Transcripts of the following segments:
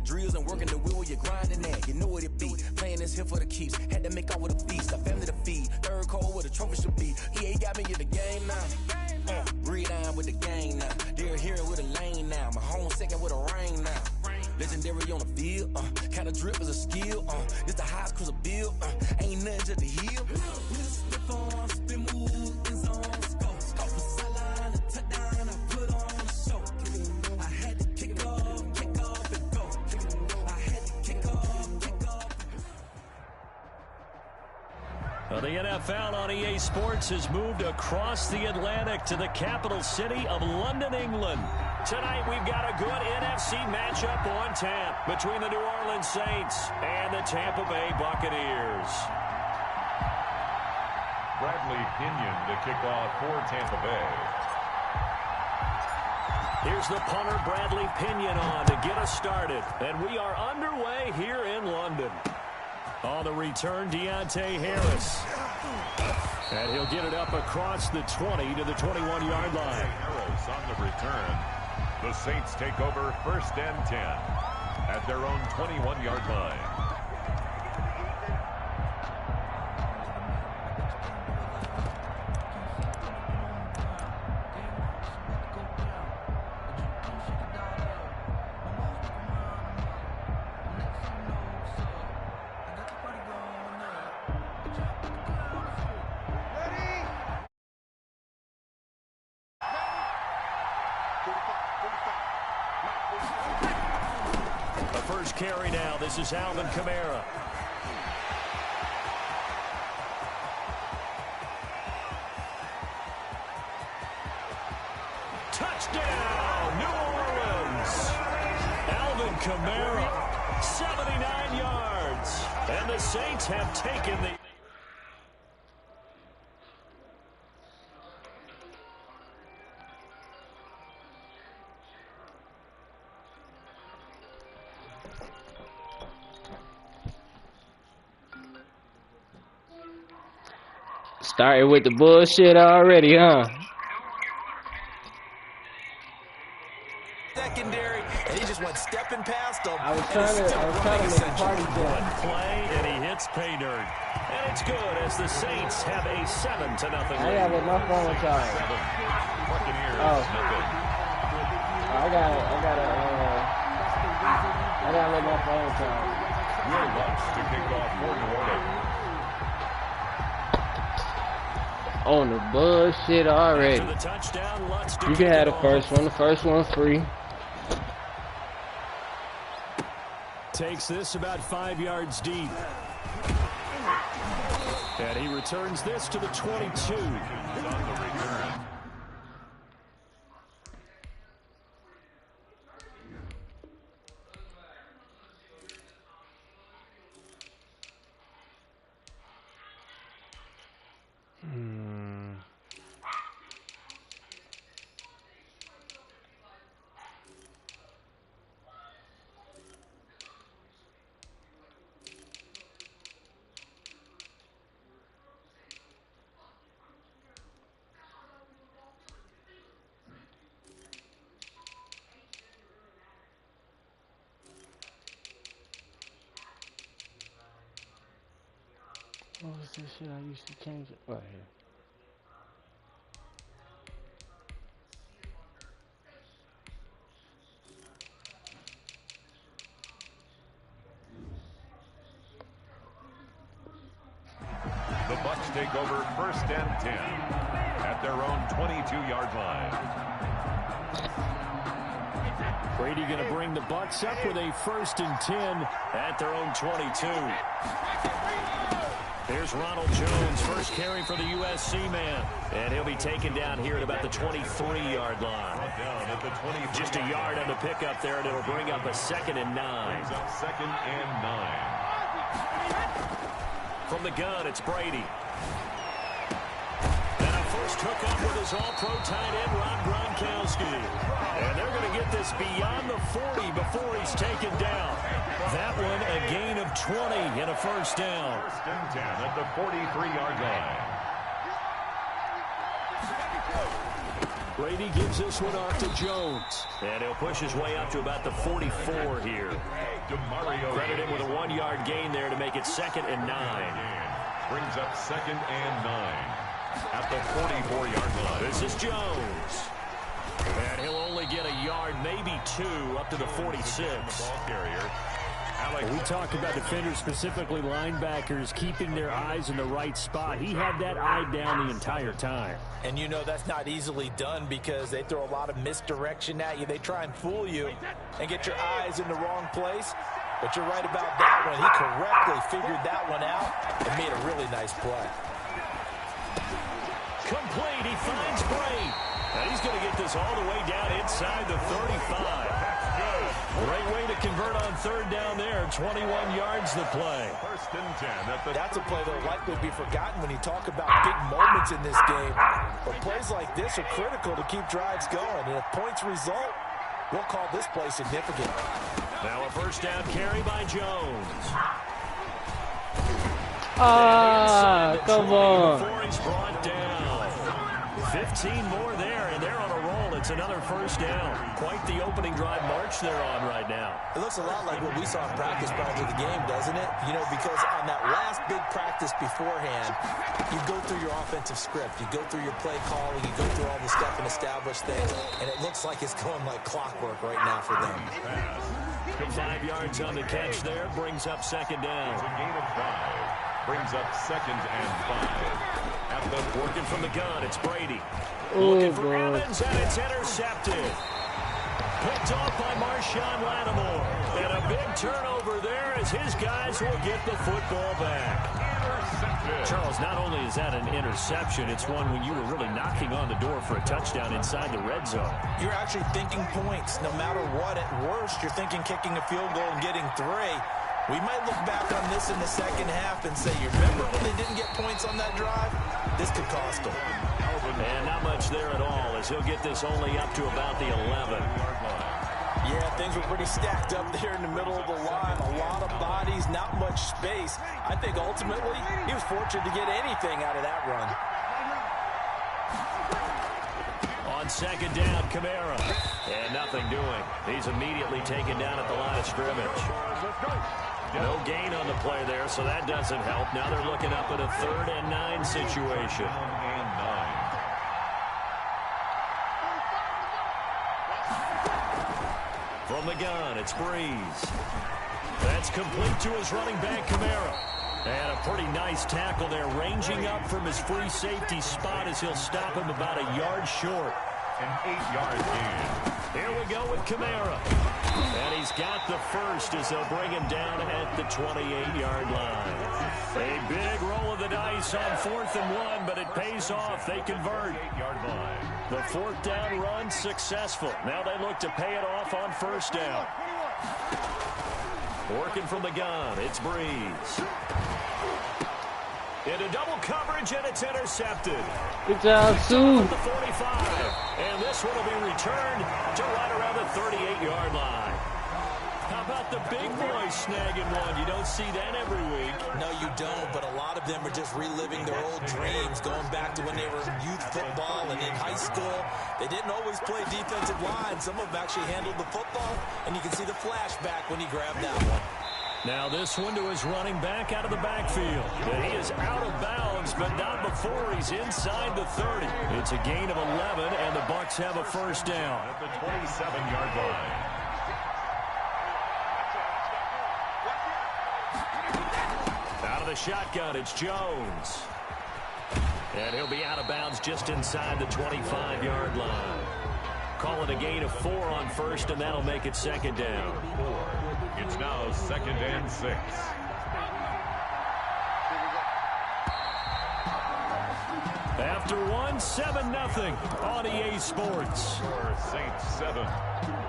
that drills and working the wheel where you're grinding at. You know what it be. Playing this here for the keeps. Had to make out with a feast. A family to feed. Third cold where the trophy should be. EA got me in the game now. Read on with the gang now. They're hearing with a lane now. My home second with a rain now. Legendary on the field. Kind of drip is a skill. This the highest cruiser bill. Ain't nothing just the hill. Slip on, spin move, in zone, scope. Off the sideline, a touchdown, I put on a show. I had to kick off and go. I had to kick off. Well, the NFL on EA Sports has moved across the Atlantic to the capital city of London, England. Tonight we've got a good NFC matchup on tap between the New Orleans Saints and the Tampa Bay Buccaneers. Bradley Pinion to kick off for Tampa Bay. Here's the punter, Bradley Pinion, on to get us started. And we are underway here in London. On the return, Deontay Harris. And he'll get it up across the 20 to the 21-yard line. Harris on the return. The Saints take over 1st and 10 at their own 21-yard line. First carry now. This is Alvin Kamara. Touchdown, New Orleans. Alvin Kamara, 79 yards. And the Saints have taken the... Started with the bullshit already, huh? Secondary, and he just went stepping past them. I was trying to make a party jump. One play, and he hits pay dirt. And it's good as the Saints have a 7-0 lead. I gotta let my phone charge. Oh. I gotta let my phone charge. Will Lutz to kick off for New Orleans. On the bullshit already. You can have the first one. The first one's free. Takes this about 5 yards deep. And he returns this to the 22. On the return. What was this shit I used to change it? Right here. The Bucs take over 1st and 10 at their own 22-yard line. Brady going to bring the Bucs up with a 1st and 10 at their own 22. Here's Ronald Jones, first carry for the USC man. And he'll be taken down here at about the 23-yard line. Just a yard on the pickup there, and it'll bring up a 2nd and 9. Brings up 2nd and 9. From the gun, it's Brady. And a first hookup with his all-pro tight end, Rob Gronkowski. And they're going to get this beyond the 40 before he's taken down. That one a gain of 20 and a 1st down. 1st and 10 at the 43-yard line. Brady gives this one off to Jones. And he'll push his way up to about the 44 here. Credit him with a 1-yard gain there to make it 2nd and 9. Brings up 2nd and 9 at the 44-yard line. This is Jones. And he'll only get a yard, maybe 2, up to the 46. Ball carrier. We talk about defenders, specifically linebackers, keeping their eyes in the right spot. He had that eye down the entire time. And you know that's not easily done because they throw a lot of misdirection at you. They try and fool you and get your eyes in the wrong place. But you're right about that one. He correctly figured that one out and made a really nice play. Complete. He finds Bray. And he's going to get this all the way down inside the 35. Great way to convert on 3rd down there. 21 yards the play. 1st and 10. That's a play that will likely be forgotten when you talk about big moments in this game. But plays like this are critical to keep drives going. And if points result, we'll call this play significant. Now a 1st down carry by Jones. Come on. Before he's brought down. 15 more there, and they're on a roll. It's another 1st down. Quite the opening drive march they're on right now. It looks a lot like what we saw in practice prior to the game, doesn't it? You know, because on that last big practice beforehand, you go through your offensive script. You go through your play calling. You go through all the stuff and establish things. And it looks like it's going like clockwork right now for them. 5 yards on the catch there. Brings up 2nd down. It's a gain of 5. Brings up 2nd and 5. Working from the gun, it's Brady. Oh, Looking for God. Evans, and it's intercepted. Picked off by Marshawn Lattimore. And a big turnover there as his guys will get the football back. Charles, not only is that an interception, it's one when you were really knocking on the door for a touchdown inside the red zone. You're actually thinking points. No matter what, at worst, you're thinking kicking a field goal and getting 3. We might look back on this in the second half and say, you remember when they didn't get points on that drive? This could cost them. And not much there at all as he'll get this only up to about the 11. Yeah, things were pretty stacked up there in the middle of the line. A lot of bodies, not much space. I think ultimately he was fortunate to get anything out of that run. On 2nd down, Kamara. And nothing doing. He's immediately taken down at the line of scrimmage. No gain on the play there, so that doesn't help. Now they're looking up at a 3rd and 9 situation. From the gun, it's Breeze. That's complete to his running back, Kamara. And a pretty nice tackle there, ranging up from his free safety spot as he'll stop him about a yard short. An 8-yard gain. Here we go with Kamara. And he's got the first as they'll bring him down at the 28-yard line. A big roll of the dice on 4th and 1, but it pays off. They convert. 8-yard line. The 4th down run successful. Now they look to pay it off on 1st down. Working from the gun, it's Breeze. Into double coverage, and it's intercepted. Good job, Sue. The 45. And this one will be returned to right around the 38-yard line. How about the big boys snagging one? You don't see that every week. No, you don't, but a lot of them are just reliving their old dreams, going back to when they were in youth football and in high school. They didn't always play defensive line. Some of them actually handled the football, and you can see the flashback when he grabbed that one. Now this one to his running back out of the backfield. And he is out of bounds, but not before he's inside the 30. It's a gain of 11, and the Bucs have a 1st down. At the 27-yard line. Out of the shotgun, it's Jones. And he'll be out of bounds just inside the 25-yard line. Call it a gain of 4 on 1st, and that'll make it 2nd down. It's now 2nd and 6. After one, 7-0 on EA Sports. For Saints 7,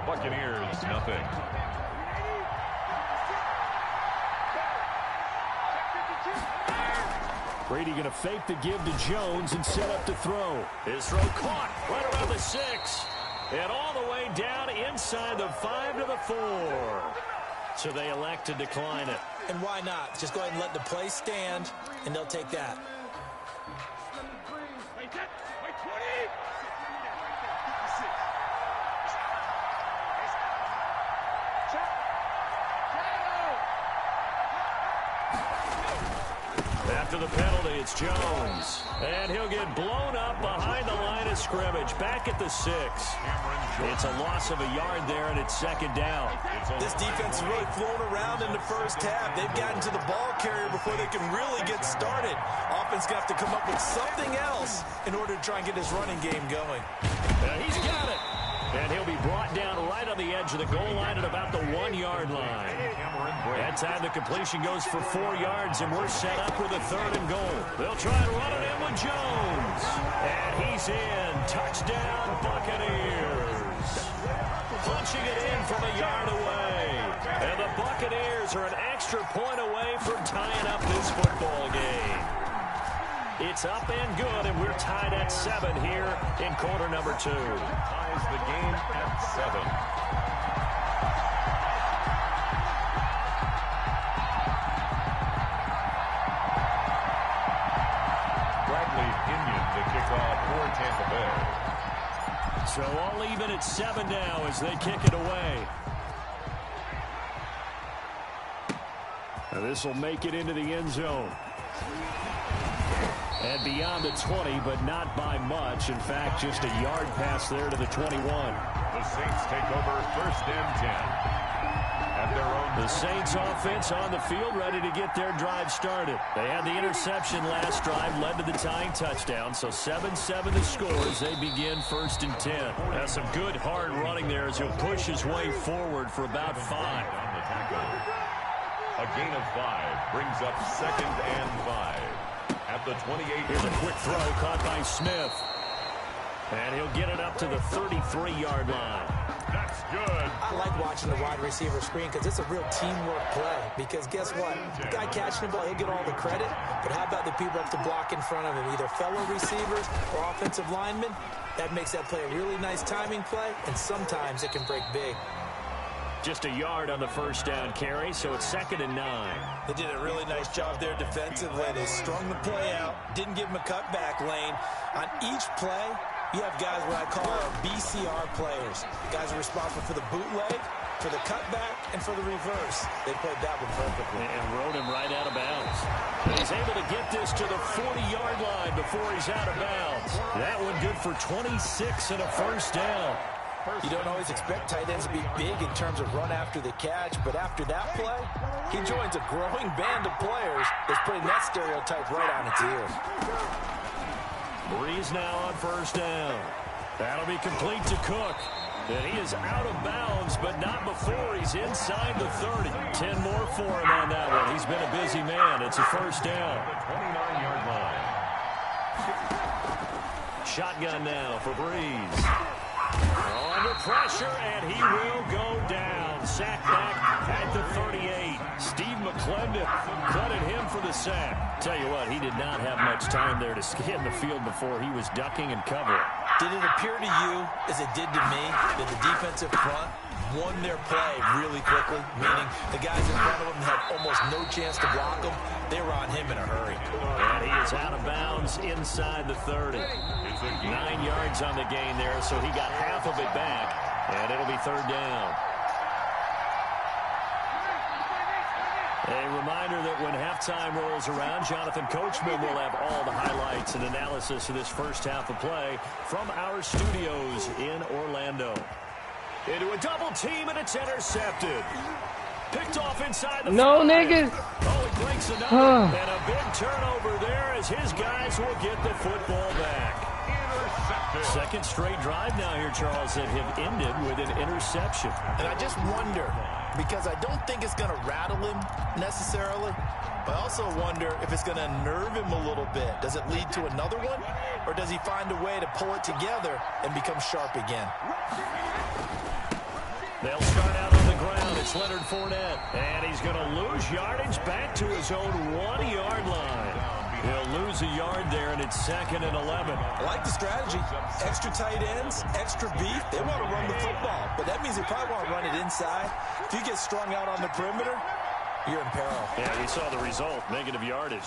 Buccaneers nothing. Brady going to fake the give to Jones and set up to throw. His throw caught right around the 6. And all the way down inside the 5 to the 4. So they elect to decline it. And why not? Just go ahead and let the play stand, and they'll take that. After the penalty, it's Jones. And he'll get blown up behind the line of scrimmage. Back at the 6. It's a loss of a yard there, and it's second down. This defense is really flown around in the first half. They've gotten to the ball carrier before they can really get started. Offense got to come up with something else in order to try and get his running game going. He's got it. And he'll be brought down right on the edge of the goal line at about the 1-yard line. That time the completion goes for 4 yards, and we're set up with a 3rd and goal. They'll try and run it in with Jones. And he's in. Touchdown, Buccaneers. Punching it in from a yard away. And the Buccaneers are an extra point away from tying up this football game. It's up and good, and we're tied at 7 here in quarter number 2. Ties the game at 7. Bradley Pinion to kick off for Tampa Bay. So all even at 7 now as they kick it away. And this will make it into the end zone. And beyond the 20, but not by much. In fact, just a yard pass there to the 21. The Saints take over 1st and 10. At their own. The Saints offense on the field, ready to get their drive started. They had the interception last drive, led to the tying touchdown. So 7-7 the score as they begin 1st and 10. That's some good hard running there as he'll push his way forward for about 5. On the tackle. A gain of 5 brings up 2nd and 5. At the 28. Here's a quick throw caught by Smith. And he'll get it up to the 33-yard line. That's good. I like watching the wide receiver screen because it's a real teamwork play. Because guess what? The guy catching the ball, he'll get all the credit. But how about the people up to block in front of him? Either fellow receivers or offensive linemen. That makes that play a really nice timing play. And sometimes it can break big. Just a yard on the 1st down carry, so it's 2nd and 9. They did a really nice job there defensively. They strung the play out, didn't give him a cutback lane. On each play, you have guys what I call our BCR players. Guys are responsible for the bootleg, for the cutback, and for the reverse. They played that one perfectly. And rode him right out of bounds. And he's able to get this to the 40-yard line before he's out of bounds. That one good for 26 and a 1st down. You don't always expect tight ends to be big in terms of run after the catch, but after that play, he joins a growing band of players that's putting that stereotype right on its ear. Breeze now on 1st down. That'll be complete to Cook. And he is out of bounds, but not before he's inside the 30. 10 more for him on that one. He's been a busy man. It's a 1st down. 29-yard line. Shotgun now for Breeze. Under pressure, and he will go down. Sack back at the 38. Steve McClendon, credit him for the sack. Tell you what, he did not have much time there to scan the field before he was ducking and covering. Did it appear to you, as it did to me, that the defensive front won their play really quickly? Meaning the guys in front of them had almost no chance to block them. They were on him in a hurry. And he is out of bounds inside the 30. 9 yards on the gain there, so he got half of it back, and it'll be 3rd down. A reminder that when halftime rolls around, Jonathan Coachman will have all the highlights and analysis of this first half of play from our studios in Orlando. Into a double team, and it's intercepted. Picked off inside the No, 5. nigga. Oh, he breaks another. And a big turnover there as his guys will get the football back. Second straight drive now here, Charles, that have ended with an interception. And I just wonder, because I don't think it's going to rattle him necessarily, but I also wonder if it's going to nerve him a little bit. Does it lead to another one? Or does he find a way to pull it together and become sharp again? They'll start out on the ground. It's Leonard Fournette. And he's going to lose yardage back to his own 1-yard line. He'll lose a yard there, and it's 2nd and 11. I like the strategy. Extra tight ends, extra beef. They want to run the football, but that means they probably want to run it inside. If you get strung out on the perimeter, you're in peril. Yeah, we saw the result, negative yardage.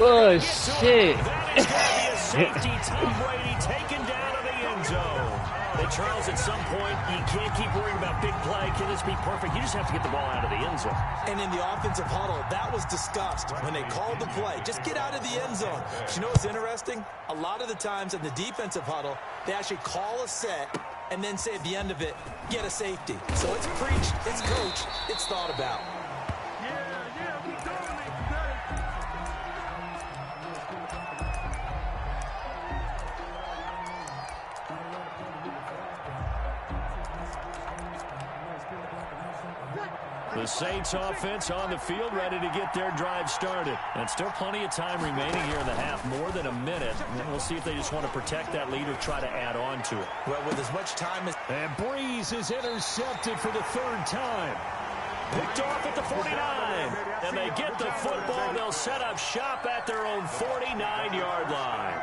Bullshit. That is going to be a safety. Tom Brady taken down to the end zone. And Charles, at some point, you can't keep worrying about big play. Can this be perfect? You just have to get the ball out of the end zone. And in the offensive huddle, that was discussed when they called the play. Just get out of the end zone. But you know what's interesting? A lot of the times in the defensive huddle, they actually call a set and then say at the end of it, get a safety. So it's preached, it's coached, it's thought about. The Saints offense on the field, ready to get their drive started. And still plenty of time remaining here in the half, more than a minute. And we'll see if they just want to protect that lead or try to add on to it. Well, with as much time as... And Breeze is intercepted for the third time. Picked off at the 49. And they get the football. They'll set up shop at their own 49-yard line.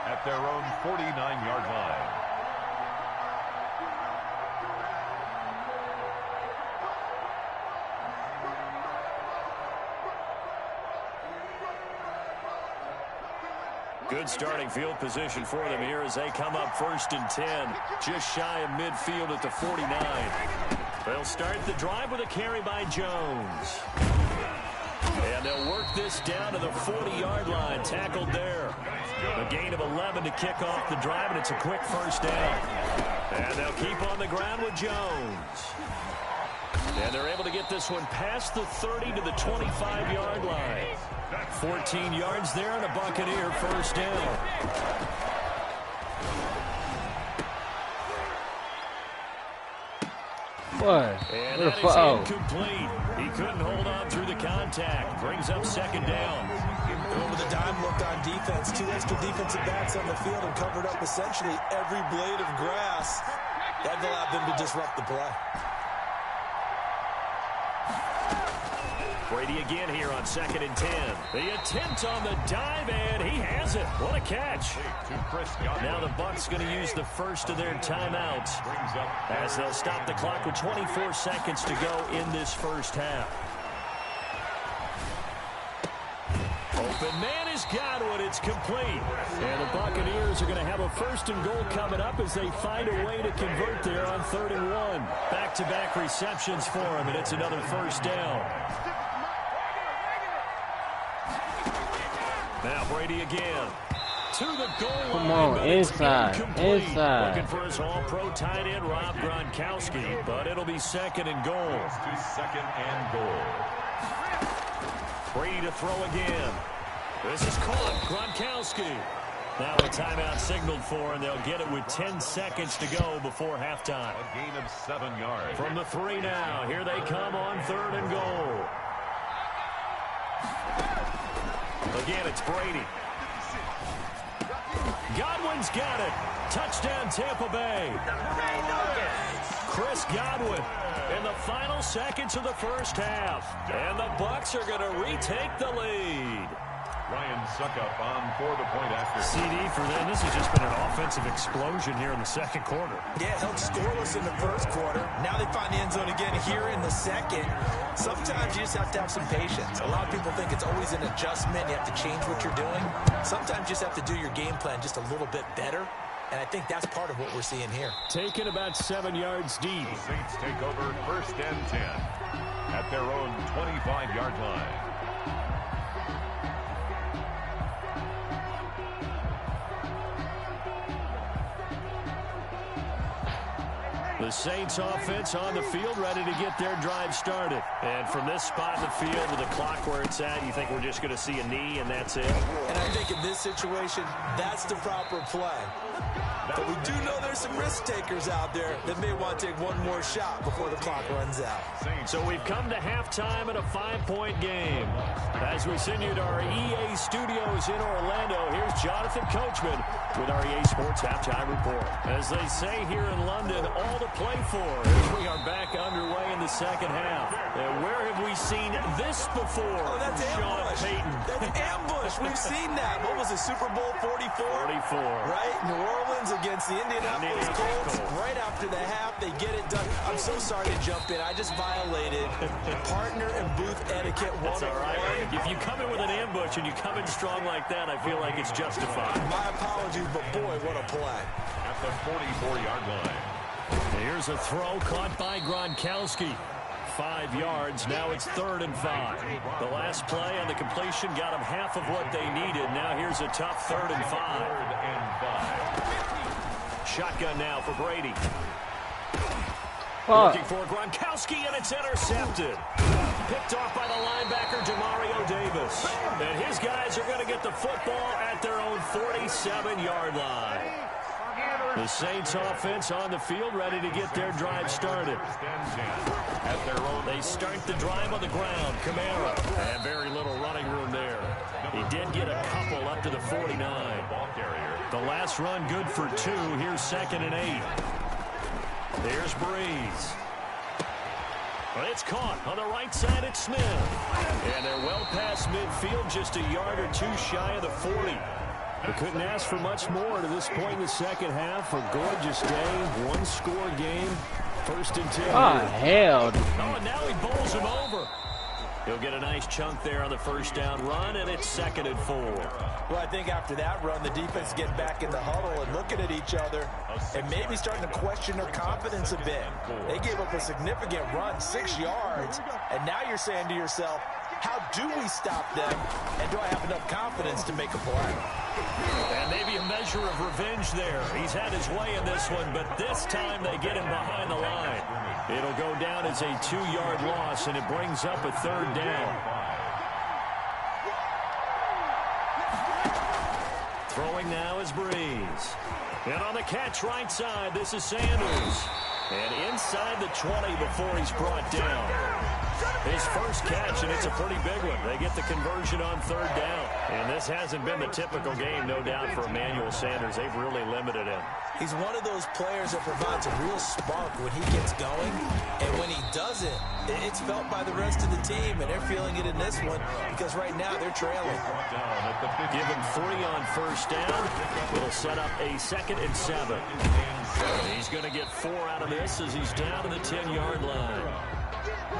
At their own 49-yard line. Good starting field position for them here as they come up 1st and 10. Just shy of midfield at the 49. They'll start the drive with a carry by Jones. And they'll work this down to the 40-yard line. Tackled there. A gain of 11 to kick off the drive, and it's a quick first down. And they'll keep on the ground with Jones. And they're able to get this one past the 30 to the 25-yard line. 14 yards there and a Buccaneer first down. What? And that is incomplete. He couldn't hold on through the contact. Brings up 2nd down. Over the dime look on defense. 2 extra defensive backs on the field and covered up essentially every blade of grass. That allowed them to disrupt the play. Brady again here on 2nd and 10. The attempt on the dive, and he has it. What a catch. Now the Bucs going to use the first of their timeouts as they'll stop the clock with 24 seconds to go in this first half. Open man is Godwin. It's complete. And the Buccaneers are going to have a 1st and goal coming up as they find a way to convert there on 3rd and 1. Back-to-back receptions for him, and it's another first down. Now Brady again. To the goal line. Come on, inside. Looking for his all-pro tight end, Rob Gronkowski, but it'll be 2nd and goal. To 2nd and goal. Brady to throw again. This is caught. Gronkowski. Now a timeout signaled for, and they'll get it with 10 seconds to go before halftime. A gain of 7 yards. From the 3 now. Here they come on 3rd and goal. Again, it's Brady. Godwin's got it. Touchdown, Tampa Bay. Chris Godwin in the final seconds of the first half. And the Bucs are going to retake the lead. Ryan Suckup on for the point after. CD for them. This has just been an offensive explosion here in the 2nd quarter. Yeah, held scoreless in the 1st quarter. Now they find the end zone again here in the 2nd. Sometimes you just have to have some patience. A lot of people think it's always an adjustment. You have to change what you're doing. Sometimes you just have to do your game plan just a little bit better. And I think that's part of what we're seeing here. Taken about 7 yards deep. The Saints take over 1st and 10 at their own 25-yard line. The Saints offense on the field, ready to get their drive started. And from this spot in the field with the clock where it's at, you think we're just going to see a knee and that's it? And I think in this situation, that's the proper play. But we do know there's some risk takers out there that may want to take one more shot before the clock runs out. So we've come to halftime in a 5-point game. As we send you to our EA studios in Orlando, here's Jonathan Coachman with our EA Sports Halftime Report. As they say here in London, all to play for as we are back underway in the 2nd half. And where have we seen this before? Oh, that's ambush. Payton. That's ambush. We've seen that. What was it, Super Bowl 44? 44. Right? New Orleans against the Indianapolis Colts. Right after the half, they get it done. I'm so sorry to jump in. I just violated partner and booth etiquette 101. That's all right. If you come in with an ambush and you come in strong like that, I feel like it's justified. My apologies, but boy, what a play. At the 44-yard line. Here's a throw caught by Gronkowski. 5 yards. Now it's 3rd and 5. The last play on the completion got them half of what they needed. Now here's a tough 3rd and 5. Shotgun now for Brady. Looking for Gronkowski, and it's intercepted. Picked off by the linebacker, Demario Davis. And his guys are going to get the football at their own 47-yard line. The Saints offense on the field, ready to get their drive started. They start the drive on the ground. Kamara. And very little running room there. He did get a couple up to the 49. The last run good for 2. Here's 2nd and 8. There's Breeze. It's caught on the right side. It's Smith. And they're well past midfield, just a yard or 2 shy of the 40. They couldn't ask for much more to this point in the second half. A gorgeous day, 1-score game. 1st and 10. Oh, hell. Oh, and now he bowls him over. He'll get a nice chunk there on the 1st down run, and it's 2nd and 4. Well, I think after that run, the defense is getting back in the huddle and looking at each other and maybe starting to question their confidence a bit. They gave up a significant run, 6 yards, and now you're saying to yourself, how do we stop them, and do I have enough confidence to make a play? And maybe a measure of revenge there. He's had his way in this one, but this time they get him behind the line. It'll go down as a 2-yard loss, and it brings up a 3rd down. Throwing now is Breeze. And on the catch right side, this is Sanders. And inside the 20 before he's brought down. His first catch, and it's a pretty big one. They get the conversion on 3rd down. And this hasn't been the typical game, no doubt, for Emmanuel Sanders. They've really limited him. He's one of those players that provides a real spark when he gets going. And when he doesn't, it's felt by the rest of the team. And they're feeling it in this one because right now they're trailing. Give him 3 on 1st down. It'll set up a 2nd and 7. He's going to get 4 out of this as he's down to the 10-yard line.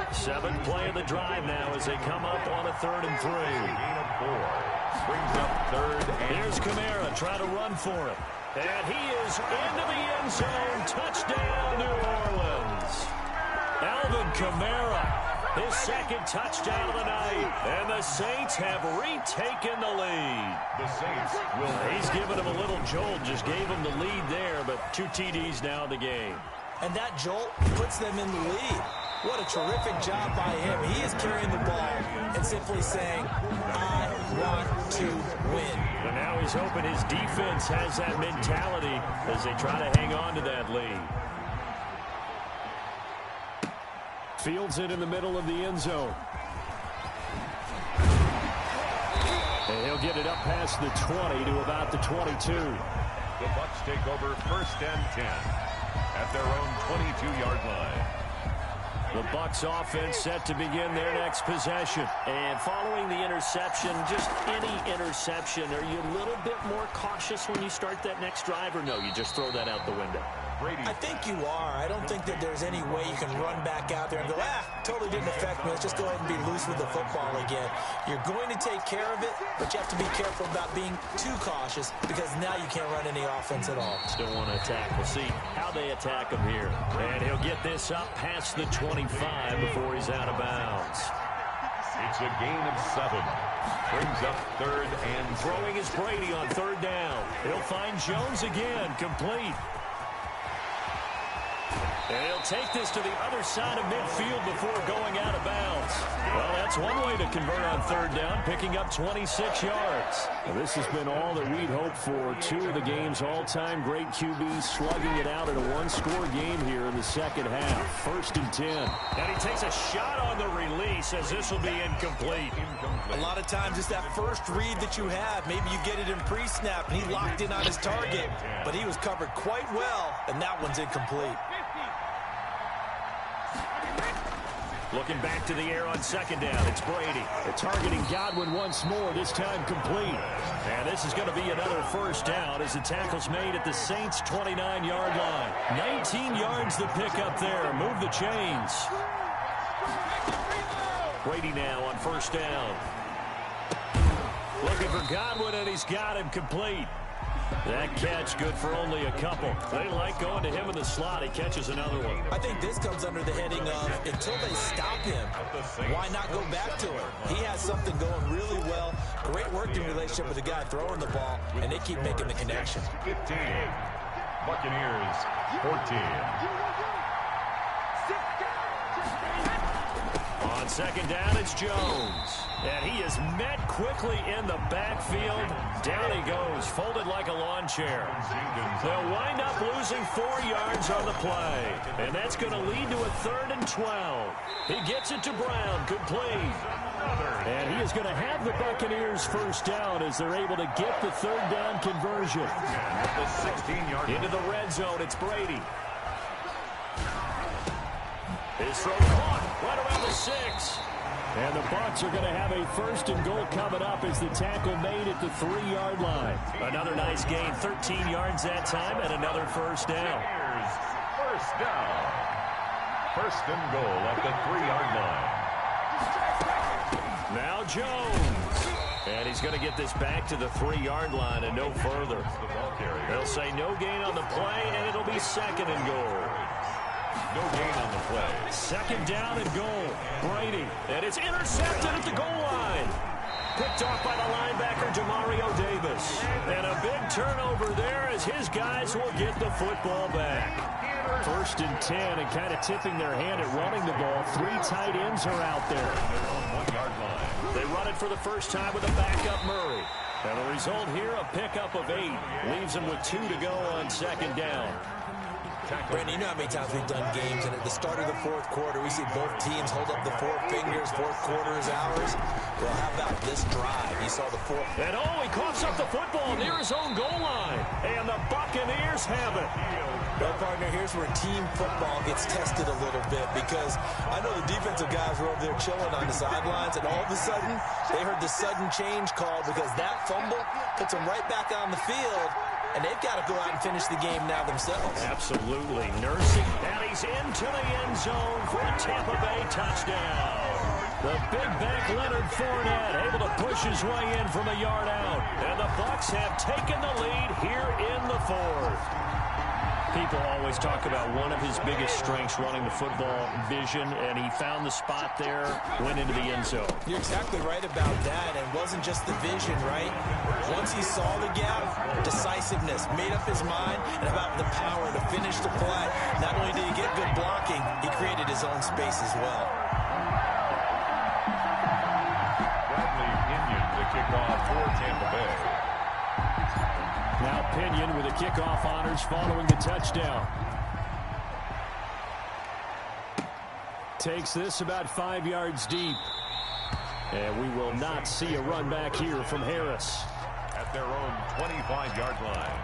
7th play of the drive now as they come up on a 3rd and 3. Brings up 3rd and... Here's Kamara trying to run for it. And he is into the end zone. Touchdown, New Orleans. Alvin Kamara, his 2nd touchdown of the night. And the Saints have retaken the lead. The Saints will... He's given him a little jolt, just gave him the lead there, but 2 TDs now in the game. And that jolt puts them in the lead. What a terrific job by him. He is carrying the ball and simply saying, I want to win. And now he's hoping his defense has that mentality as they try to hang on to that lead. Fields it in the middle of the end zone. And he'll get it up past the 20 to about the 22. The Bucs take over 1st and 10 at their own 22-yard line. The Bucs offense set to begin their next possession. And following the interception, just any interception, are you a little bit more cautious when you start that next drive, or no, you just throw that out the window? I think you are. I don't think that there's any way you can run back out there and go, totally didn't affect me. Let's just go ahead and be loose with the football again. You're going to take care of it, but you have to be careful about being too cautious because now you can't run any offense at all. Still want to attack. We'll see how they attack him here. And he'll get this up past the 25 before he's out of bounds. It's a gain of 7. Brings up 3rd and... Throwing is Brady on 3rd down. He'll find Jones again, complete. And he'll take this to the other side of midfield before going out of bounds. Well, that's one way to convert on 3rd down, picking up 26 yards. Well, this has been all that we'd hoped for. 2 of the game's all-time great QBs slugging it out in a 1-score game here in the second half. 1st and 10. And he takes a shot on the release as this will be incomplete. A lot of times it's that first read that you have. Maybe you get it in pre-snap, and he locked in on his target. But he was covered quite well, and that one's incomplete. Looking back to the air on 2nd down, it's Brady. They're targeting Godwin once more, this time complete. And this is going to be another 1st down as the tackle's made at the Saints' 29-yard line. 19 yards to pick up there. Move the chains. Brady now on 1st down. Looking for Godwin, and he's got him complete. That catch good for only a couple. They like going to him in the slot. He catches another one. I think this comes under the heading of until they stop him, why not go back to him? He has something going really well. Great working relationship with the guy throwing the ball, and they keep making the connection. 15. Buccaneers 14. On second down, it's Jones. And he is met quickly in the backfield. Down he goes, folded like a lawn chair. They'll wind up losing 4 yards on the play. And that's going to lead to a 3rd and 12. He gets it to Brown, complete. And he is going to have the Buccaneers first down as they're able to get the 3rd down conversion. The 16-yard into the red zone, it's Brady. His throw caught right around the 6. And the Bucs are going to have a 1st and goal coming up as the tackle made at the 3-yard line. Another nice gain, 13 yards that time, and another first down. First down. 1st and goal at the 3-yard line. Now Jones. And he's going to get this back to the 3-yard line and no further. They'll say no gain on the play, and it'll be 2nd and goal. No gain on the play. 2nd down and goal. Brady. And it's intercepted at the goal line. Picked off by the linebacker, Demario Davis. And a big turnover there as his guys will get the football back. 1st and 10, and kind of tipping their hand at running the ball. 3 tight ends are out there. 1-yard line. They run it for the first time with a backup Murray. And the result here, a pickup of 8. Leaves them with 2 to go on 2nd down. Brandon, you know how many times we've done games, and at the start of the 4th quarter, we see both teams hold up the 4 fingers. 4th quarter is ours. Well, how about this drive? You saw the 4th. And he coughs up the football near his own goal line. And the Buccaneers have it. Well, partner, here's where team football gets tested a little bit, because I know the defensive guys were over there chilling on the sidelines, and all of a sudden, they heard the sudden change call because that fumble puts them right back on the field. And they've got to go out and finish the game now themselves. Absolutely. Nursing. And he's into the end zone for a Tampa Bay touchdown. The big back Leonard Fournette able to push his way in from a yard out. And the Bucs have taken the lead here in the 4th. People always talk about one of his biggest strengths running the football, vision, and he found the spot there, went into the end zone. You're exactly right about that, and it wasn't just the vision, right? Once he saw the gap, decisiveness, made up his mind, and about the power to finish the play. Not only did he get good blocking, he created his own space as well. Bradley Pinion to kick off for Tampa Bay. Now Pinion with the kickoff honors following the touchdown. Takes this about 5 yards deep. And we will not see a run back here from Harris. At their own 25-yard line.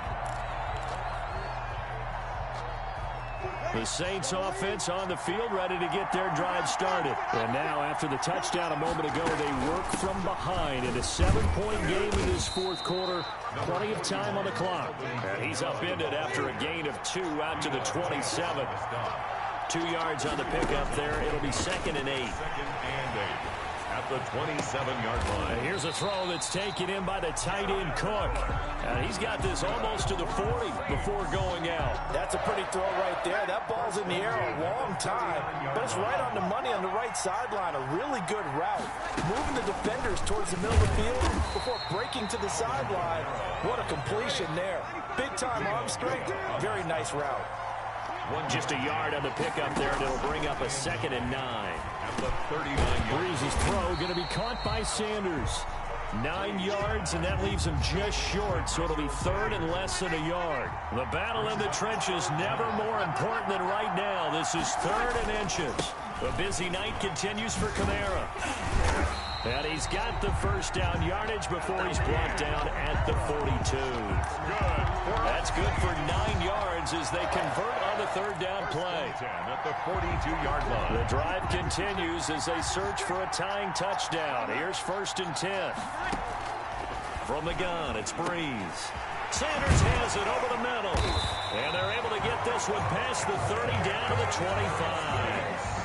The Saints offense on the field, ready to get their drive started. And now, after the touchdown a moment ago, they work from behind in a 7-point game in this 4th quarter. Plenty of time on the clock. And he's upended after a gain of 2 out to the 27. 2 yards on the pickup there. It'll be 2nd and 8. 2nd and 8. At the 27-yard line. And here's a throw that's taken in by the tight end Cook. And he's got this almost to the 40 before going out. That's a pretty throw right there. That ball's in the air a long time, but it's right on the money on the right sideline. A really good route. Moving the defenders towards the middle of the field before breaking to the sideline. What a completion there. Big-time arm strength. Very nice route. Just a yard on the pickup there, and it'll bring up a 2nd and 9. At the 39-yard. Breeze's throw going to be caught by Sanders. 9 yards, and that leaves him just short, so it'll be 3rd and less than a yard. The battle in the trenches never more important than right now. This is 3rd and inches. The busy night continues for Kamara. And he's got the first down yardage before he's brought down at the 42. That's good for 9 yards as they convert on the 3rd down play. At the 42-yard line. The drive continues as they search for a tying touchdown. Here's 1st and 10. From the gun, it's Breeze. Sanders has it over the middle. And they're able to get this one past the 30 down to the 25.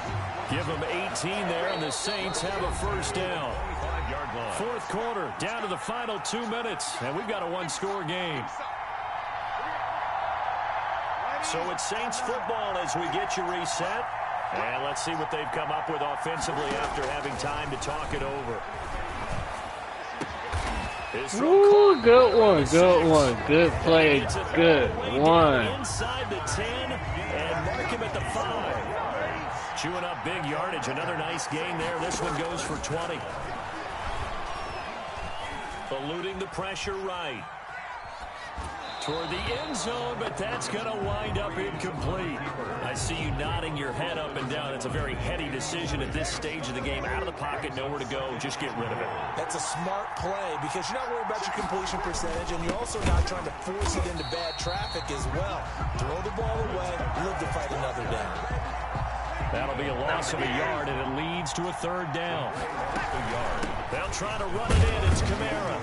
Give them 18 there, and the Saints have a first down. 5-yard line. 4th quarter, down to the final 2 minutes, and we've got a 1-score game. So it's Saints football as we get you reset. And let's see what they've come up with offensively after having time to talk it over. Ooh, good one, good one. Good play, good one. Inside the 10 and mark him at the 5. Chewing up big yardage. Another nice gain there. This one goes for 20. Eluding the pressure right. Toward the end zone, but that's going to wind up incomplete. I see you nodding your head up and down. It's a very heady decision at this stage of the game. Out of the pocket, nowhere to go. Just get rid of it. That's a smart play because you're not worried about your completion percentage, and you're also not trying to force it into bad traffic as well. Throw the ball away, live to fight another down. That'll be a loss of a yard, and it leads to a third down. They'll try to run it in. It's Kamara.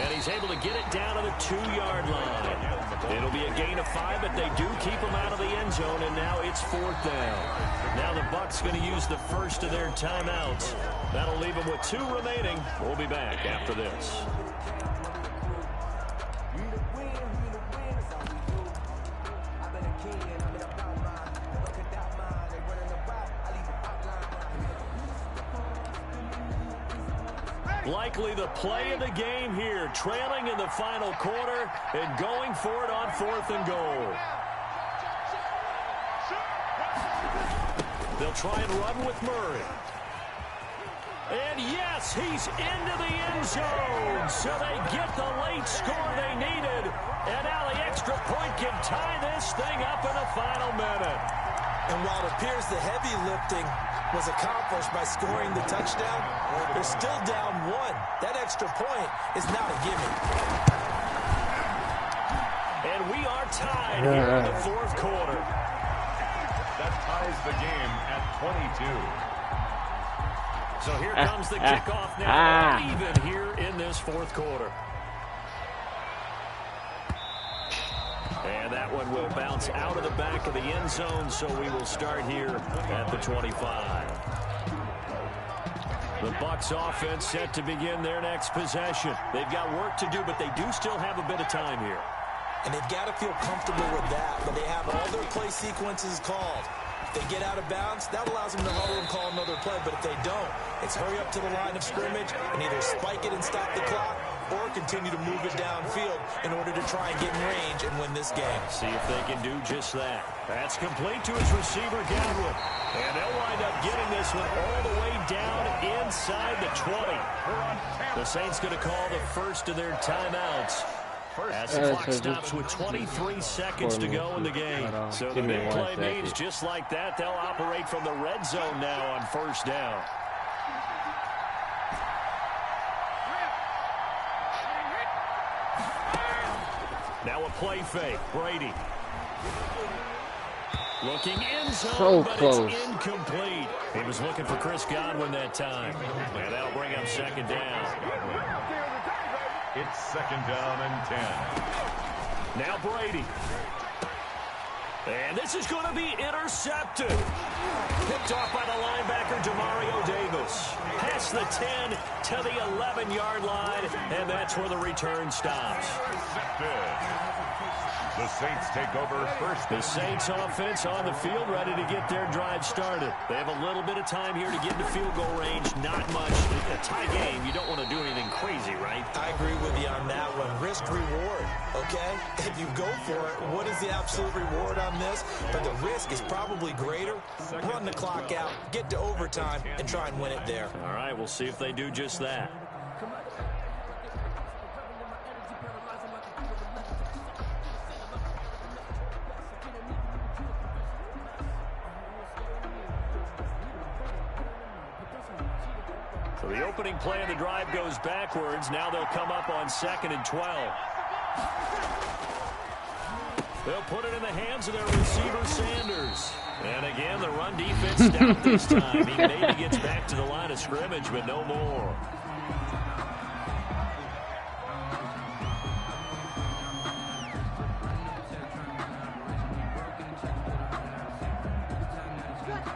And he's able to get it down to the 2-yard line. It'll be a gain of 5, but they do keep him out of the end zone, and now it's 4th down. Now the Bucs going to use the first of their timeouts. That'll leave them with 2 remaining. We'll be back after this. Likely the play of the game here, trailing in the final quarter and going for it on 4th and goal. They'll try and run with Murray. And yes, he's into the end zone. So they get the late score they needed. And now the extra point can tie this thing up in the final minute. And while it appears the heavy lifting was accomplished by scoring the touchdown, they're still down 1. That extra point is not a gimme. And we are tied here in the 4th quarter. That ties the game at 22. So here comes the kickoff now, even here in this 4th quarter. And that one will bounce out of the back of the end zone, so we will start here at the 25. The Bucs offense set to begin their next possession. They've got work to do, but they do still have a bit of time here. And they've got to feel comfortable with that, but they have all their play sequences called. If they get out of bounds, that allows them to huddle and call another play, but if they don't, it's hurry up to the line of scrimmage and either spike it and stop the clock or continue to move it downfield in order to try and get in range and win this game. See if they can do just that. That's complete to his receiver, Godwin. And they'll wind up getting this one all the way down inside the 20. The Saints going to call the first of their timeouts as the clock stops with 23 seconds to go in the game. So the big play means just like that, they'll operate from the red zone now on 1st down. Now a play fake. Brady. Looking in zone, so but close. It's incomplete. He was looking for Chris Godwin that time. And that'll bring up 2nd down. It's 2nd down and 10. Now Brady. And this is going to be intercepted. Picked off by the linebacker, Demario Davis. Past the 10 to the 11-yard line, and that's where the return stops. The Saints take over first. The Saints offense on the field, ready to get their drive started. They have a little bit of time here to get into field goal range. Not much. A tie game, you don't want to do anything crazy, right? I agree with you on that one. Risk reward, okay? If you go for it, what is the absolute reward on this? But the risk is probably greater. Run the clock out, get to overtime, and try and win it there. All right, we'll see if they do just that. So the opening play of the drive goes backwards. Now they'll come up on 2nd and 12. They'll put it in the hands of their receiver, Sanders. And again, the run defense stout this time. He maybe gets back to the line of scrimmage, but no more.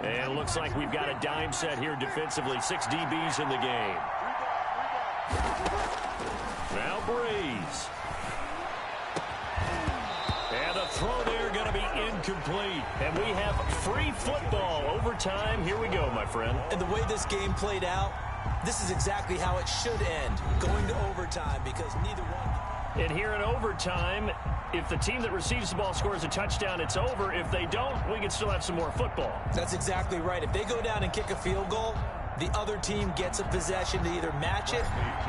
And it looks like we've got a dime set here defensively. 6 DBs in the game. Now Breeze. And a throw there going to be incomplete. And we have free football. Overtime. Here we go, my friend. And the way this game played out, this is exactly how it should end, going to overtime, because neither one. And here in overtime, if the team that receives the ball scores a touchdown, it's over. If they don't, we can still have some more football. That's exactly right. If they go down and kick a field goal, the other team gets a possession to either match it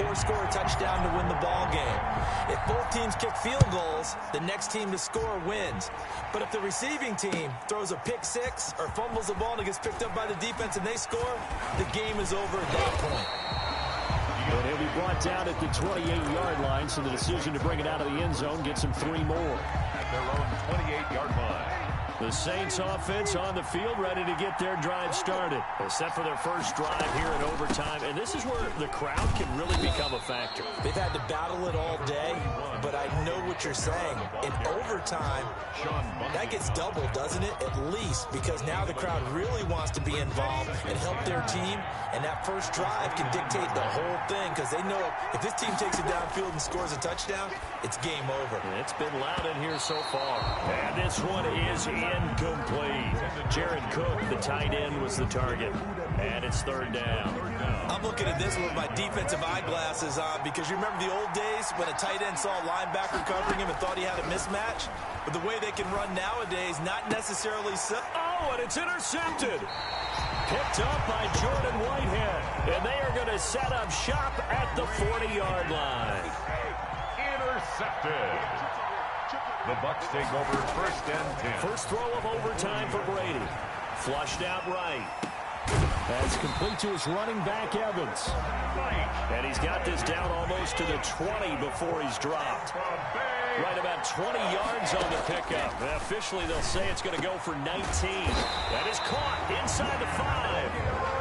or score a touchdown to win the ball game. If both teams kick field goals, the next team to score wins. But if the receiving team throws a pick six or fumbles the ball and it gets picked up by the defense and they score, the game is over at that point. And he'll be brought down at the 28-yard line, so the decision to bring it out of the end zone gets him 3 more. At their own 28-yard line. The Saints offense on the field, ready to get their drive started. They're set for their first drive here in overtime, and this is where the crowd can really become a factor. They've had to battle it all day, but I know what you're saying. In overtime, that gets doubled, doesn't it? At least, because now the crowd really wants to be involved and help their team, and that first drive can dictate the whole thing, because they know if this team takes it downfield and scores a touchdown, it's game over. It's been loud in here so far. And this one is incomplete. Jared Cook, the tight end, was the target. And it's 3rd down. I'm looking at this with my defensive eyeglasses on, because you remember the old days when a tight end saw a linebacker covering him and thought he had a mismatch? But the way they can run nowadays, not necessarily so. Oh, and it's intercepted. Picked up by Jordan Whitehead. And they are going to set up shop at the 40-yard line. Intercepted. The Bucs take over 1st and 10. First throw of overtime for Brady. Flushed out right. That's complete to his running back, Evans. And he's got this down almost to the 20 before he's dropped. Right about 20 yards on the pickup. And officially, they'll say it's going to go for 19. That is caught inside the 5.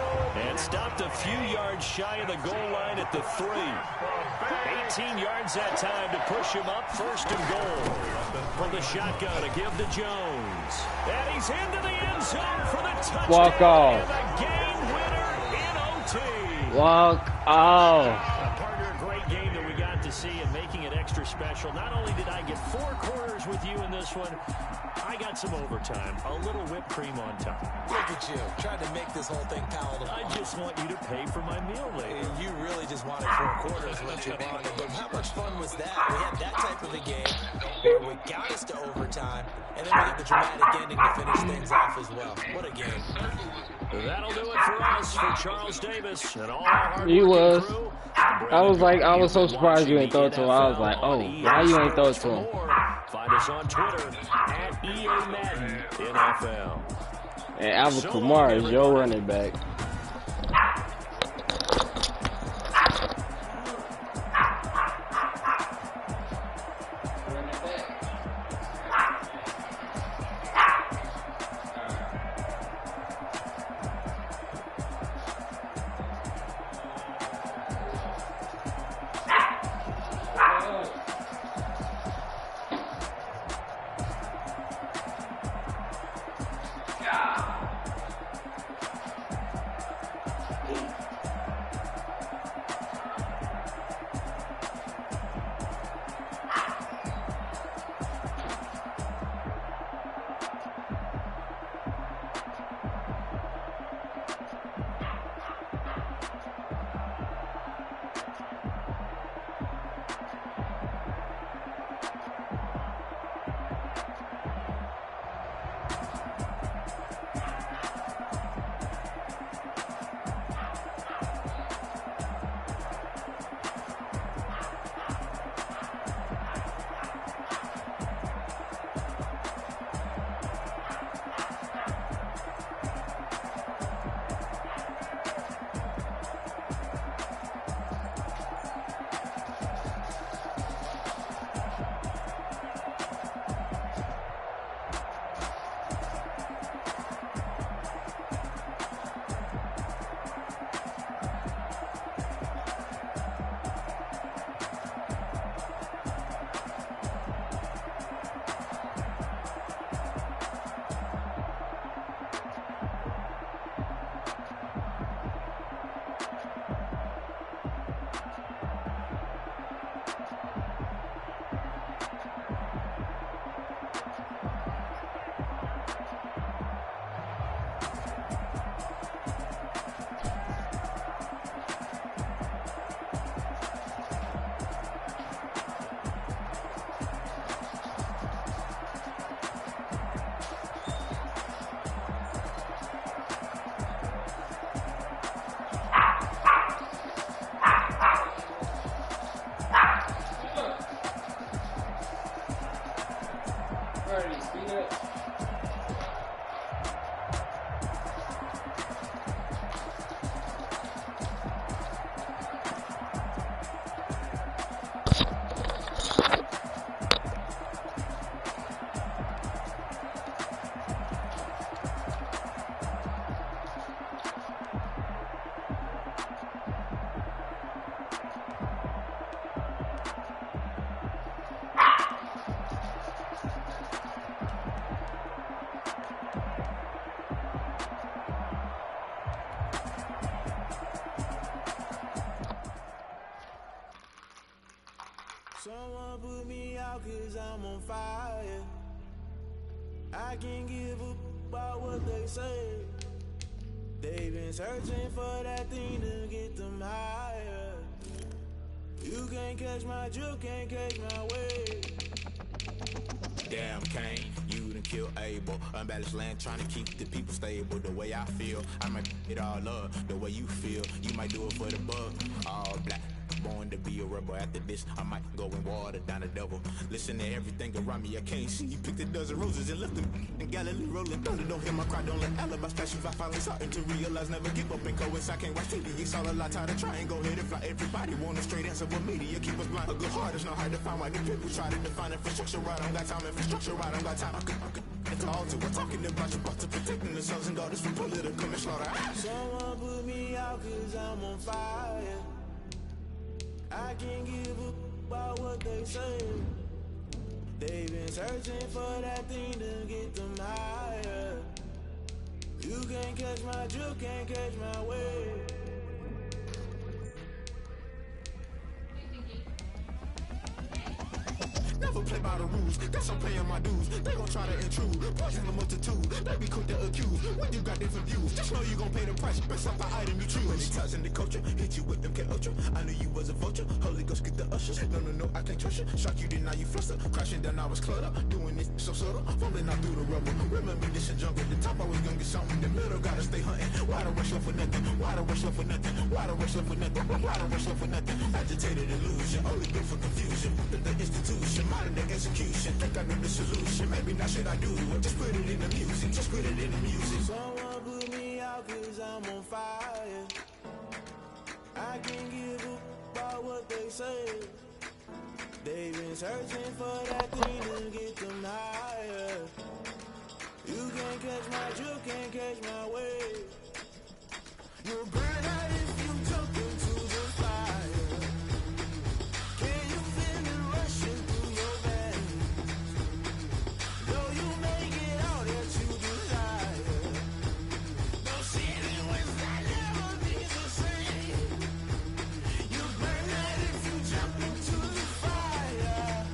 And stopped a few yards shy of the goal line at the 3. 18 yards that time to push him up 1st and goal. From the shotgun to give to Jones. And he's into the end zone for the touchdown. Walk off. And the game winner in OT. Walk off. Partner, a great game that we got to see and making it extra special. Not only did I get 4 quarters with you in this one, I got some overtime. A little whipped cream on top. Look at you, trying to make this whole thing palatable. I just want you to pay for my meal later. You really just wanted 4 quarters what you wanted. But how much fun was that? We had that type of a game where we got us to overtime, and then we had the dramatic ending to finish things off as well. What a game. That'll do it for us, for Charles Davis and all our hard He was. crew. I was so surprised you ain't throw it to him. I was like, oh, why you ain't throw it to him? Find us on Twitter at EA Madden NFL. And Alvin Kamara is your running back. Someone put me out 'cause I'm on fire. I can't give up about what they say. They've been searching for that thing to get them higher. You can't catch my drift, can't catch my wave. Damn, Kane, you done killed Abel. Unbalanced land, trying to keep the people stable. The way I feel, I might it all up. The way you feel, you might do it for the bug. All black, born to be a rebel. After this, I might go and water down the devil. Listen to everything around me, I can't see. You picked a dozen roses and left them in Galilee rolling thunder. Don't hear my cry, don't let alibis flash. I finally starting to realize, never give up and coincide. Can't watch TV, it's all a lot. Tired of trying, go ahead and fly. Everybody want a straight answer with media. Keep us blind. A good heart is not hard to find. Why the people try to define infrastructure right? I don't got time, infrastructure right, I don't got time. It's all to we're talking about your butt to protecting the sons and daughters from political manslaughter. Someone put me out 'cause I'm on fire. I can't give up about what they say. They've been searching for that thing to get them higher. You can't catch my drift, can't catch my wave. Never play by the rules, guess I'm playing my dues. They gon' try to intrude, poison the multitude. They be quick to accuse, when you got different views. Just know you gon' pay the price, based off the item you choose. Many times in the culture, hit you with them K-Ultra. I knew you was a vulture, Holy Ghost get the ushers. No, I can't trust you. Shock you, then now you fluster. Crashing down, I was cluttered. Doing this so subtle, fumbling out through the rubble. Remember this in jungle, the top I was gonna get something. The middle gotta stay hunting. Why the rush left for nothing? Why the rush left for nothing? Why the rush left for nothing? Why the rush left for nothing? Agitated illusion, only built for confusion. The institution, modern day execution. Think I know the solution. Maybe not should I do it? Just put it in the music. Just put it in the music. Someone put me out 'cause I'm on fire. I can't give up about what they say. They've been searching for that thing to get them higher. You can't catch my drift, can't catch my wave. You'll burn out if you jump into the fire. Can you feel it rushing through your veins? Though you make it all that you desire. No city was that never be the same. You burn out if you jump into the fire.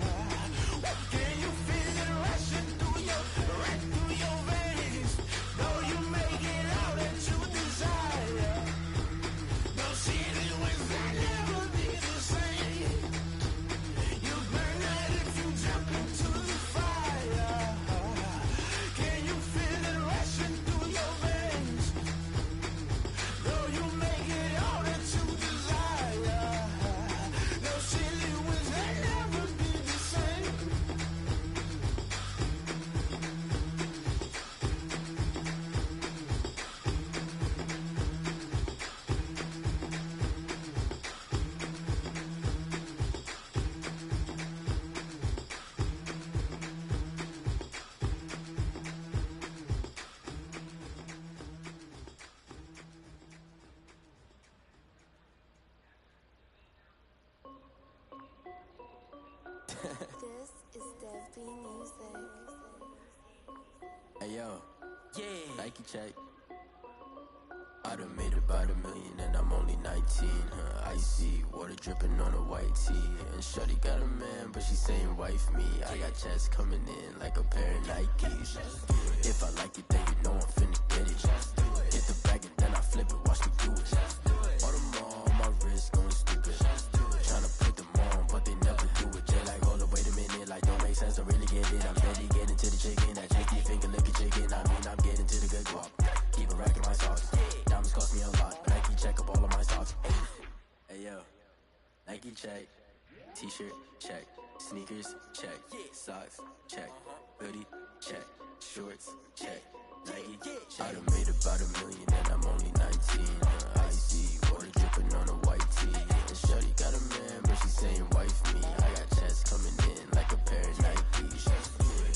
Can you feel it rushing through your veins? Though you make it all that you desire. No city was that never be the same. You burn out if you jump into the fire. Can you feel it rushing through your veins? Though you make it all that you desire. No city was that never be the same. This is Dev B Music. Hey yo, yeah, Nike check. I done made about $1 million and I'm only 19. Icy water dripping on a white tee. And shorty got a man, but she saying wife me. I got checks coming in like a pair of Nikes. If I like it, then you know I'm finna get it. Get the bag and then I flip it, watch me do it. All them on my wrist going stupid. Tryna put them on, but they never do it. Jay like, hold up, wait a minute, like don't make sense to really get it. I'm steady getting to the chicken, that tricky finger licking chicken. I mean, I'm getting to the good guap. Keep a rack in my socks. Diamonds cost me a lot. Nike check up all of my socks. Hey yo, Nike check. T-shirt check. Sneakers check. Socks check. Hoodie check. Shorts check. Nike check. I done made about $1 million and I'm only 19. Icy water dripping on a white tee. And shorty got a man, but she saying wife me. I got checks coming in like a pair of Nikes.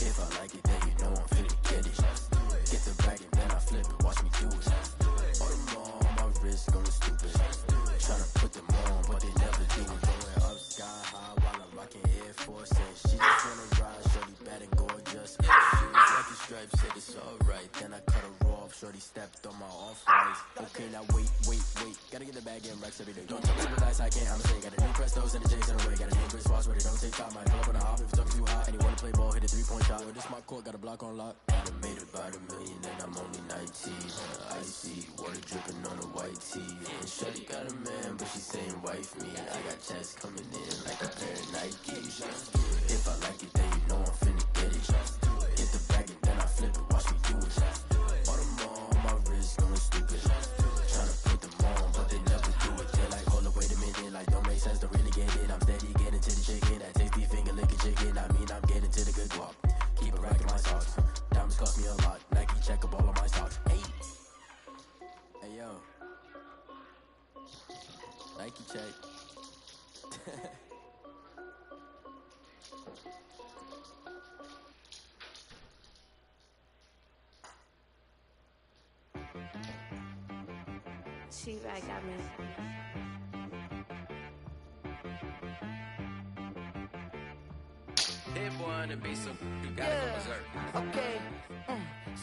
If I like it, then you know I'm finna get it. Get the bag and then I flip it, watch me do it. All them on my wrist going stupid. Tryna put them on, but they never do it. Going up sky high while I'm rocking Air Force. And she just wanna ride, shorty bad and gorgeous. She was like a stripe, said it's alright. Then I cut her off, shorty stepped on my off-white. Okay, now wait bag, getting racks every day. Don't talk to the dice, I can't, I'm a say. Got a new Prestos and the J's in the way. Got a new Chris Foss, but it don't take time. Might pull up on a hop if it's up too high. And you wanna play ball, hit a 3-point shot. Yo, this my court, got a block on lock. I done made about $1 million and I'm only 19. Icy, water dripping on a white tee. And Shorty got a man, but she saying wife me. I got checks coming in like a pair of Nikes. If I like it, then you know I'm finna get it. Get the bag and then I flip it, watch me do it. All them on my wrist going stupid. Tryna put them on, but they never do it. They're like, hold up, wait a minute, like don't make sense to really get it. I'm steady getting to the chicken, that tasty finger licking chicken. I mean, I'm getting to the good guap. Keep a rack in my socks. Diamonds cost me a lot. Nike check up all of my socks. Hey, hey yo, Nike check. She right got me. That boy on the beat, so you gotta go berserk. Okay.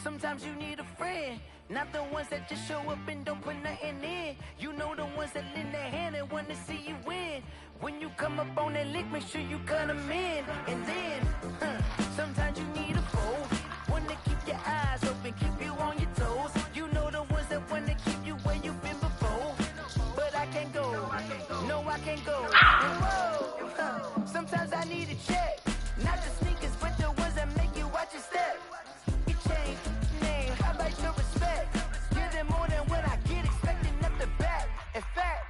Sometimes you need a friend, not the ones that just show up and don't put nothing in. You know the ones that lend their hand and want to see you win. When you come up on that lick, make sure you cut them in. And then, sometimes you need a foe, one to keep your eyes open, keep you on your toes. You know the ones that want to keep you where you've been before. But I can't go, no I can't go. Whoa. Sometimes I need a check, not the sneakers, but the ones that make you watch your step. You change name, how about your respect? Give them more than what I get, expecting nothing back. In fact,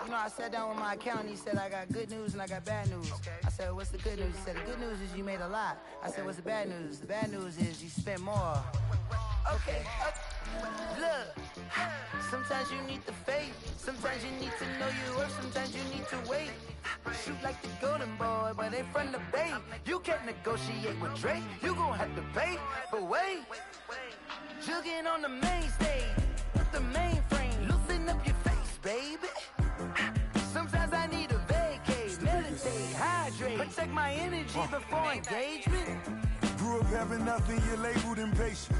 you know, I sat down with my accountant, he said I got good news and I got bad news. I said, what's the good news? He said, the good news is you made a lot. I said, what's the bad news? The bad news is you spent more. Okay, look, sometimes you need the faith, sometimes you need to know your worth, sometimes you need to wait. Shoot like the golden boy, but they from the bay. You can't negotiate with Drake, you gon' have to pay. But wait, jugging on the main stage with the mainframe, loosen up your face, baby. Sometimes I need a vacate, meditate, hydrate, protect my energy before engagement. Grew up having nothing, you're labeled impatient.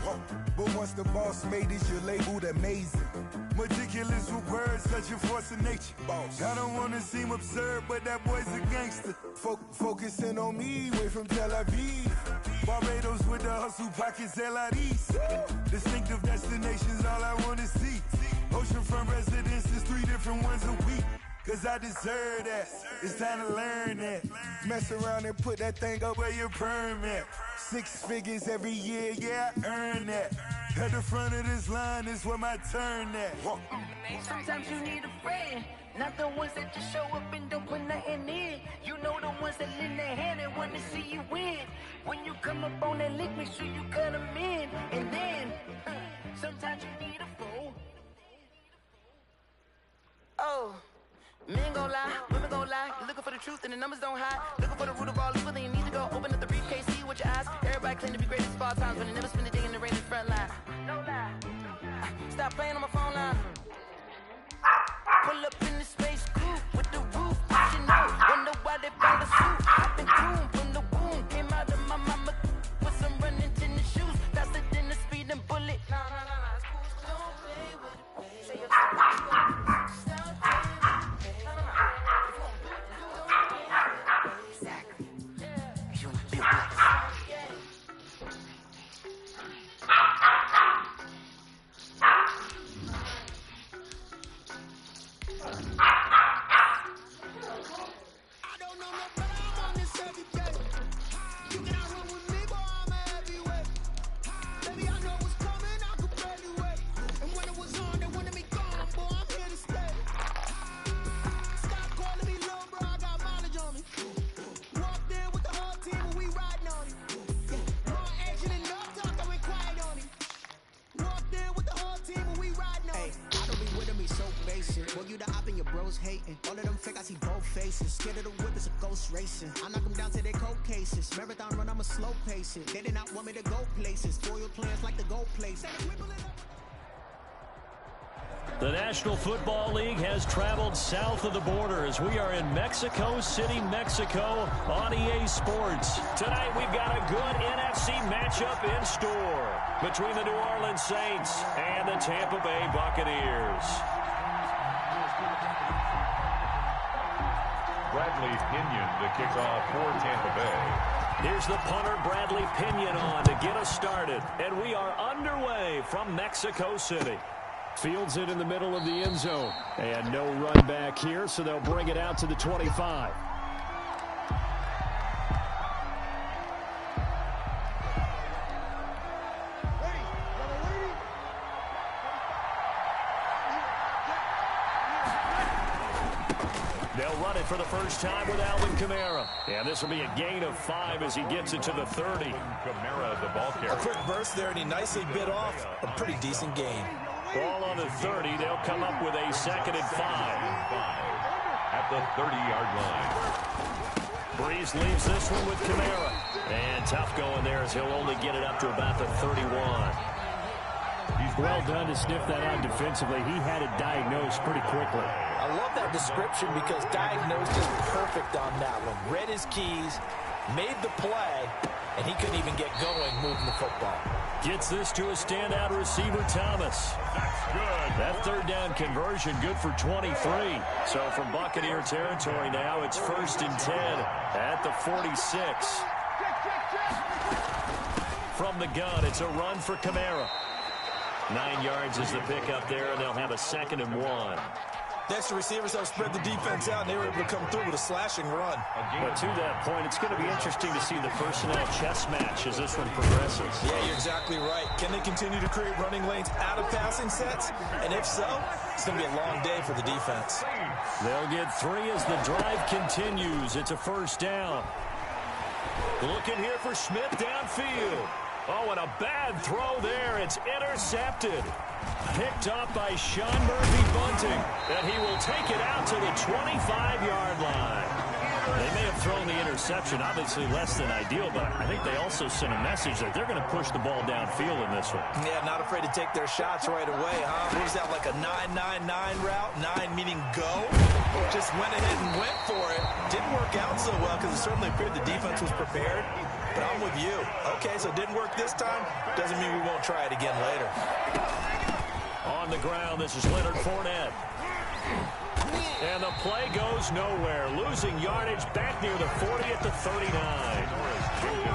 But once the boss made it, you're labeled amazing. Meticulous with words, such a force of nature. I don't wanna seem absurd, but that boy's a gangster. Focusing on me, way from Tel Aviv. Barbados with the hustle pockets, LIDs. Distinctive destinations, all I wanna see. Oceanfront residences, 3 different ones a week. Cause I deserve that, it's time to learn that. Mess around and put that thing up where your perm at. 6 figures every year, yeah, I earn that. At the front of this line is where my turn at. Sometimes you need a friend, not the ones that just show up and don't put nothing in. You know the ones that lend their hand and want to see you win. When you come up on that lick, make sure you cut them in. And then, sometimes you need a fool. Oh. Men gon' lie, women gon' lie. You're looking for the truth and the numbers don't hide. Looking for the root of all evil, then you need to go open up the briefcase, see with your eyes. Everybody claim to be greatest of all times, but they never spend a day in the rain in the front line. No lie. Stop playing on my phone line. Pull up in the space coupe with the roof, pushing out. Wonder why they found the suit. I've been groomed from the womb, came out of my mama with some running tennis shoes, faster than the speeding bullet. No. Don't play with it, say hating. All of them fake, I see both faces. Scared of the whip, it's a ghost racing. I knock them down to their cold cases. Marathon run, I'm a slow pace it. They did not want me to go places. Foil plans like the go place. The National Football League has traveled south of the border as we are in Mexico City, Mexico on EA Sports. Tonight we've got a good NFC matchup in store between the New Orleans Saints and the Tampa Bay Buccaneers. Bradley Pinion to kick off for Tampa Bay. Here's the punter, Bradley Pinion, on to get us started. And we are underway from Mexico City. Fields it in the middle of the end zone. And no run back here, so they'll bring it out to the 25. They'll run it for the first time with Alvin Kamara. And this will be a gain of 5 as he gets it to the 30. Kamara, the ball carrier. A quick burst there, and he nicely bit off a pretty decent gain. Ball on the 30. They'll come up with a 2nd and 5. At the 30-yard line. Breeze leaves this one with Kamara. And tough going there as he'll only get it up to about the 31. He's well done to sniff that out defensively. He had it diagnosed pretty quickly. I love that description because diagnosed is perfect on that one. Read his keys, made the play, and he couldn't even get going moving the football. Gets this to a standout receiver, Thomas. That's good. That 3rd down conversion good for 23. So from Buccaneer territory now, it's 1st and 10 at the 46. From the gun, it's a run for Kamara. 9 yards is the pickup there, and they'll have a 2nd and 1. That's the receivers have spread the defense out, and they were able to come through with a slashing run. But to that point, it's going to be interesting to see the personnel chess match as this one progresses. Yeah, you're exactly right. Can they continue to create running lanes out of passing sets? And if so, it's going to be a long day for the defense. They'll get 3 as the drive continues. It's a 1st down. Looking here for Smith downfield. Oh, and a bad throw there. It's intercepted. Picked up by Sean Murphy-Bunting. And he will take it out to the 25-yard line. They may have thrown the interception, obviously less than ideal, but I think they also sent a message that they're going to push the ball downfield in this one. Yeah, not afraid to take their shots right away, huh? What was that, like a 9-9-9 route? 9 meaning go? Just went ahead and went for it. Didn't work out so well because it certainly appeared the defense was prepared. But I'm with you. Okay, so it didn't work this time. Doesn't mean we won't try it again later. On the ground, this is Leonard Fournette. And the play goes nowhere. Losing yardage back near the 40 at the 39.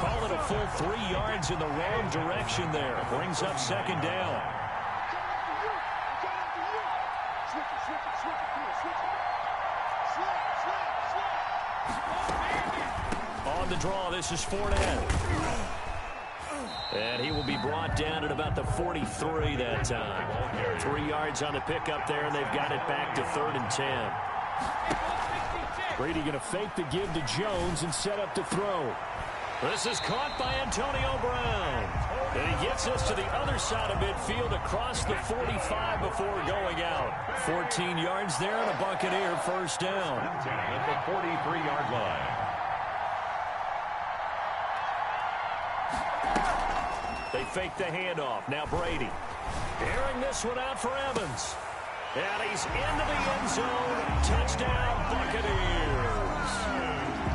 Call it a full 3 yards in the wrong direction there. Brings up 2nd down. On the draw, this is Fournette. And he will be brought down at about the 43 that time. 3 yards on the pickup there, and they've got it back to 3rd and 10. Brady going to fake the give to Jones and set up to throw. This is caught by Antonio Brown. And he gets us to the other side of midfield across the 45 before going out. 14 yards there and a Buccaneer 1st down. At the 43-yard line. They fake the handoff. Now Brady. Airing this one out for Evans. And he's into the end zone. Touchdown, Buccaneers.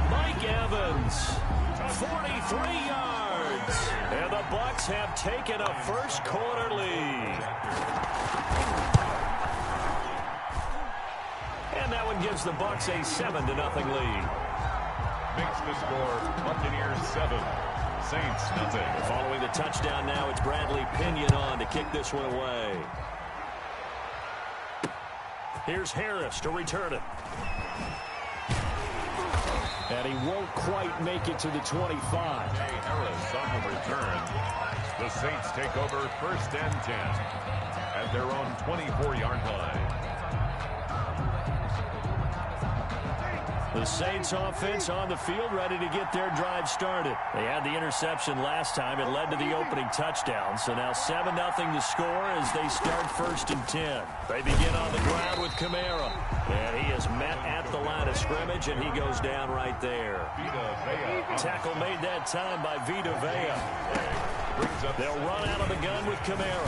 Mike Evans, 43 yards. And the Bucs have taken a 1st quarter lead. And that one gives the Bucs a 7-0 lead. Makes the score Buccaneers 7. Saints nothing. Following the touchdown now, it's Bradley Pinion on to kick this one away. Here's Harris to return it. And he won't quite make it to the 25. Harris on the return. The Saints take over 1st and 10 at their own 24-yard line. The Saints offense on the field ready to get their drive started. They had the interception last time. It led to the opening touchdown. So now 7-0 to score as they start 1st and 10. They begin on the ground with Kamara. And he is met at the line of scrimmage, and he goes down right there. Tackle made that time by Vita Vea. They'll run out of the gun with Kamara.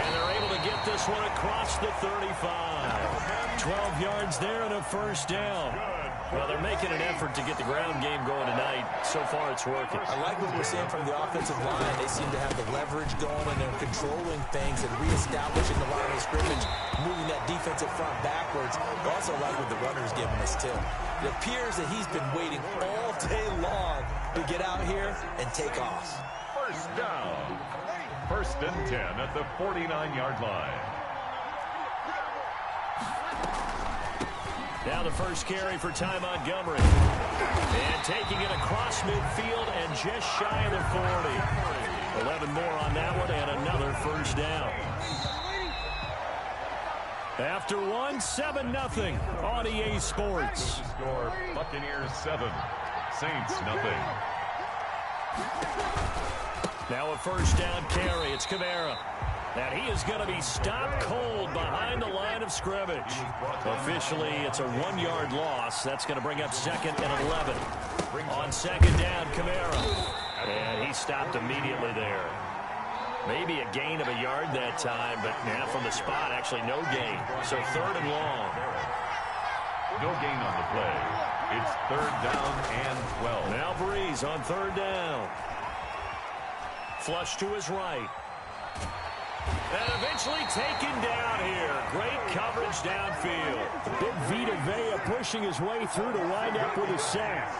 And they're able to get this one across the 35. 12 yards there and a 1st down. Well, they're making an effort to get the ground game going tonight. So far, it's working. I like what we're seeing from the offensive line. They seem to have the leverage going, and they're controlling things and reestablishing the line of scrimmage, moving that defensive front backwards. I also like what the runner's giving us, too. It appears that he's been waiting all day long to get out here and take off. First down. First and 10 at the 49-yard line. Now the first carry for Ty Montgomery. And taking it across midfield and just shy of the 40. 11 more on that one and another first down. After one, 7-0 on EA Sports. Score Buccaneers 7, Saints nothing. Now a first down carry. It's Kamara. And he is going to be stopped cold behind the line of scrimmage. Officially, it's a 1-yard loss. That's going to bring up second and 11. On second down, Kamara. And he stopped immediately there. Maybe a gain of a yard that time, but now from the spot, actually no gain. So third and long. No gain on the play. It's third down and 12. Now Breeze on third down. Flush to his right. And eventually taken down here. Great coverage downfield. Big Vita Vea pushing his way through to wind up with a sack.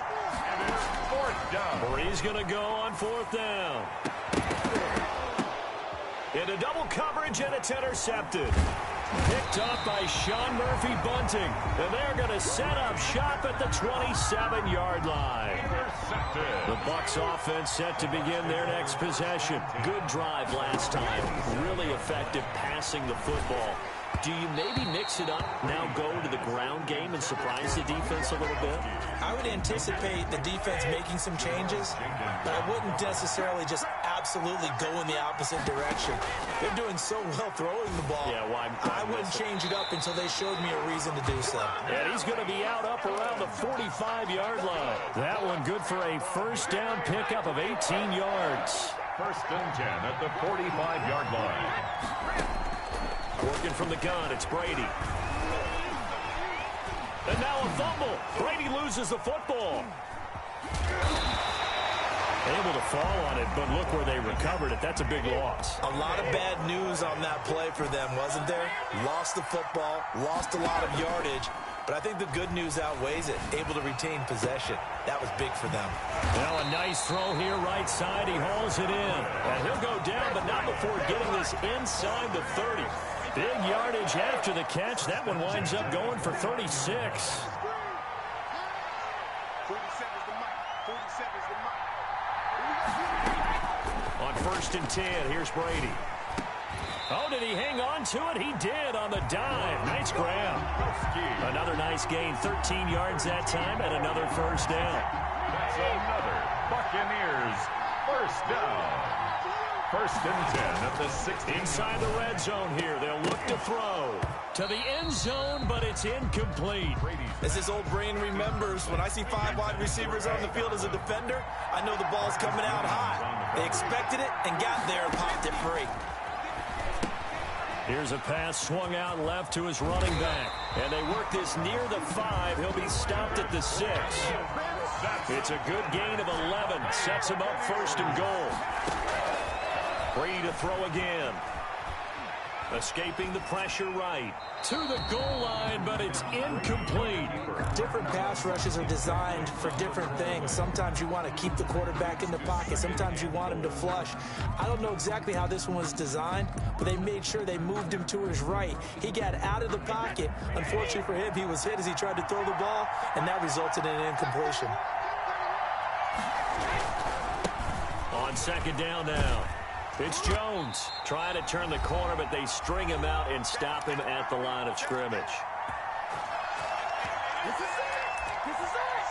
And it's fourth down. Breeze going to go on fourth down. Into double coverage, and it's intercepted. Picked up by Sean Murphy Bunting. And they're going to set up shop at the 27-yard line. The Bucs offense set to begin their next possession. Good drive last time. Really effective passing the football. Do you maybe mix it up, now go to the ground game and surprise the defense a little bit? I would anticipate the defense making some changes, but I wouldn't necessarily just absolutely go in the opposite direction. They're doing so well throwing the ball. Yeah, why I wouldn't change it up until they showed me a reason to do so. And he's going to be out up around the 45-yard line. That one good for a first down pickup of 18 yards. First and 10 at the 45-yard line. Working from the gun, it's Brady. And now a fumble. Brady loses the football. Able to fall on it, but look where they recovered it. That's a big loss. A lot of bad news on that play for them, wasn't there? Lost the football, lost a lot of yardage, but I think the good news outweighs it. Able to retain possession. That was big for them. Now a nice throw here right side. He hauls it in. And he'll go down, but not before getting this inside the 30. Big yardage after the catch. That one winds up going for 36. On first and 10, here's Brady. Oh, did he hang on to it? He did on the dive. Nice grab. Another nice gain. 13 yards that time and another first down. That's another Buccaneers first down. First and 10 at the 16. Inside the red zone here. They'll look to throw to the end zone, but it's incomplete. As his old brain remembers, when I see 5 wide receivers on the field as a defender, I know the ball's coming out high. They expected it and got there and popped it free. Here's a pass swung out left to his running back. And they work this near the 5. He'll be stopped at the 6. It's a good gain of 11. Sets him up first and goal. Free to throw again. Escaping the pressure right. To the goal line, but it's incomplete. Different pass rushes are designed for different things. Sometimes you want to keep the quarterback in the pocket. Sometimes you want him to flush. I don't know exactly how this one was designed, but they made sure they moved him to his right. He got out of the pocket. Unfortunately for him, he was hit as he tried to throw the ball, and that resulted in an incompletion. On second down now. It's Jones trying to turn the corner, but they string him out and stop him at the line of scrimmage. This is it! This is us!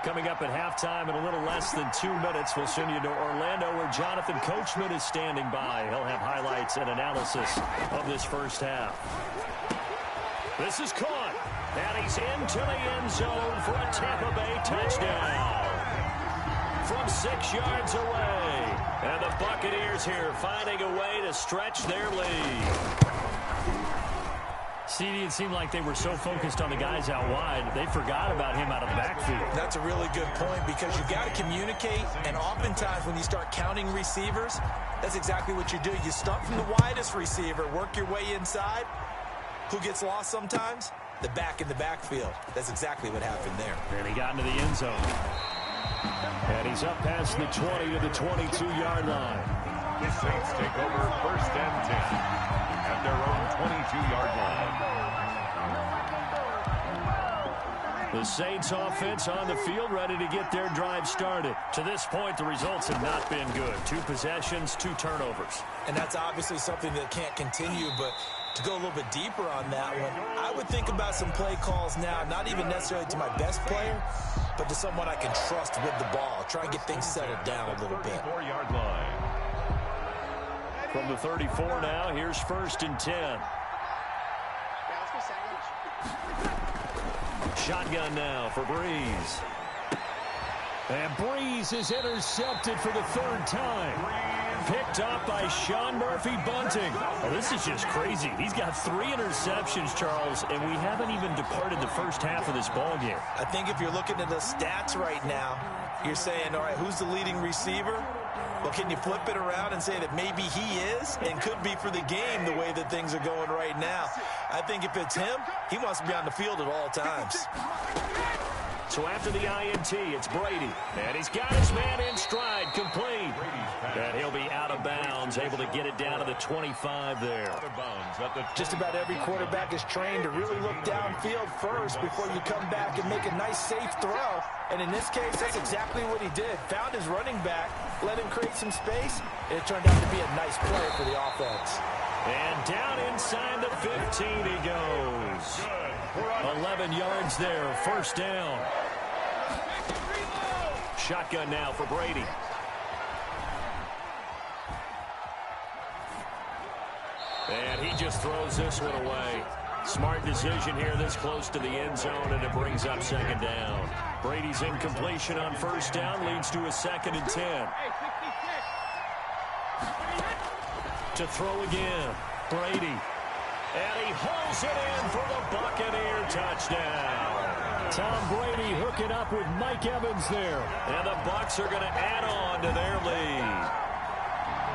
Coming up at halftime in a little less than 2 minutes, we'll send you to Orlando where Jonathan Coachman is standing by. He'll have highlights and analysis of this first half. This is caught. And he's into the end zone for a Tampa Bay touchdown. From 6 yards away. And the Buccaneers here finding a way to stretch their lead. CD, it seemed like they were so focused on the guys out wide, they forgot about him out of the backfield. That's a really good point because you got to communicate, and oftentimes when you start counting receivers, that's exactly what you do. You start from the widest receiver, work your way inside. Who gets lost sometimes? The back in the backfield. That's exactly what happened there. And he got into the end zone. And he's up past the 20 to the 22-yard line. The Saints take over 1st and 10 at their own 22-yard line. The Saints offense on the field ready to get their drive started. To this point, the results have not been good. 2 possessions, 2 turnovers. And that's obviously something that can't continue, but to go a little bit deeper on that one, I would think about some play calls now, not even necessarily to my best player, but to someone I can trust with the ball. Try and get things settled down a little bit. 4-yard line. From the 34 now, here's 1st and 10. Shotgun now for Breeze. And Breeze is intercepted for the 3rd time. Picked up by Sean Murphy-Bunting. Oh, this is just crazy. He's got 3 interceptions, Charles, and we haven't even departed the first half of this ballgame. I think if you're looking at the stats right now, you're saying, all right, who's the leading receiver? Well, can you flip it around and say that maybe he is and could be for the game the way that things are going right now? I think if it's him, he wants to be on the field at all times. So after the INT, it's Brady. And he's got his man in stride, complete. And he'll be out of bounds, able to get it down to the 25 there. Just about every quarterback is trained to really look downfield first before you come back and make a nice, safe throw. And in this case, that's exactly what he did. Found his running back, let him create some space, and it turned out to be a nice play for the offense. And down inside the 15 he goes. 11 yards there, 1st down. Shotgun now for Brady. And he just throws this one away. Smart decision here this close to the end zone, and it brings up 2nd down. Brady's incompletion on 1st down leads to a 2nd and 10. To throw again, Brady. And he hauls it in for the Buccaneer touchdown. Tom Brady hooking up with Mike Evans there. And the Bucs are going to add on to their lead.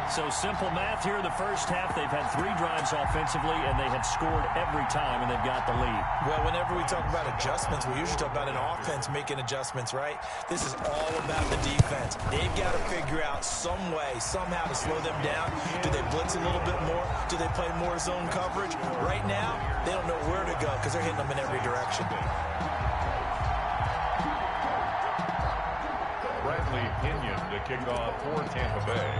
So simple math here in the first half. They've had 3 drives offensively, and they have scored every time, and they've got the lead. Well, whenever we talk about adjustments, we usually talk about an offense making adjustments, right? This is all about the defense. They've got to figure out some way, somehow to slow them down. Do they blitz a little bit more? Do they play more zone coverage? Right now, they don't know where to go because they're hitting them in every direction. Bradley Pinion to kick off for Tampa Bay.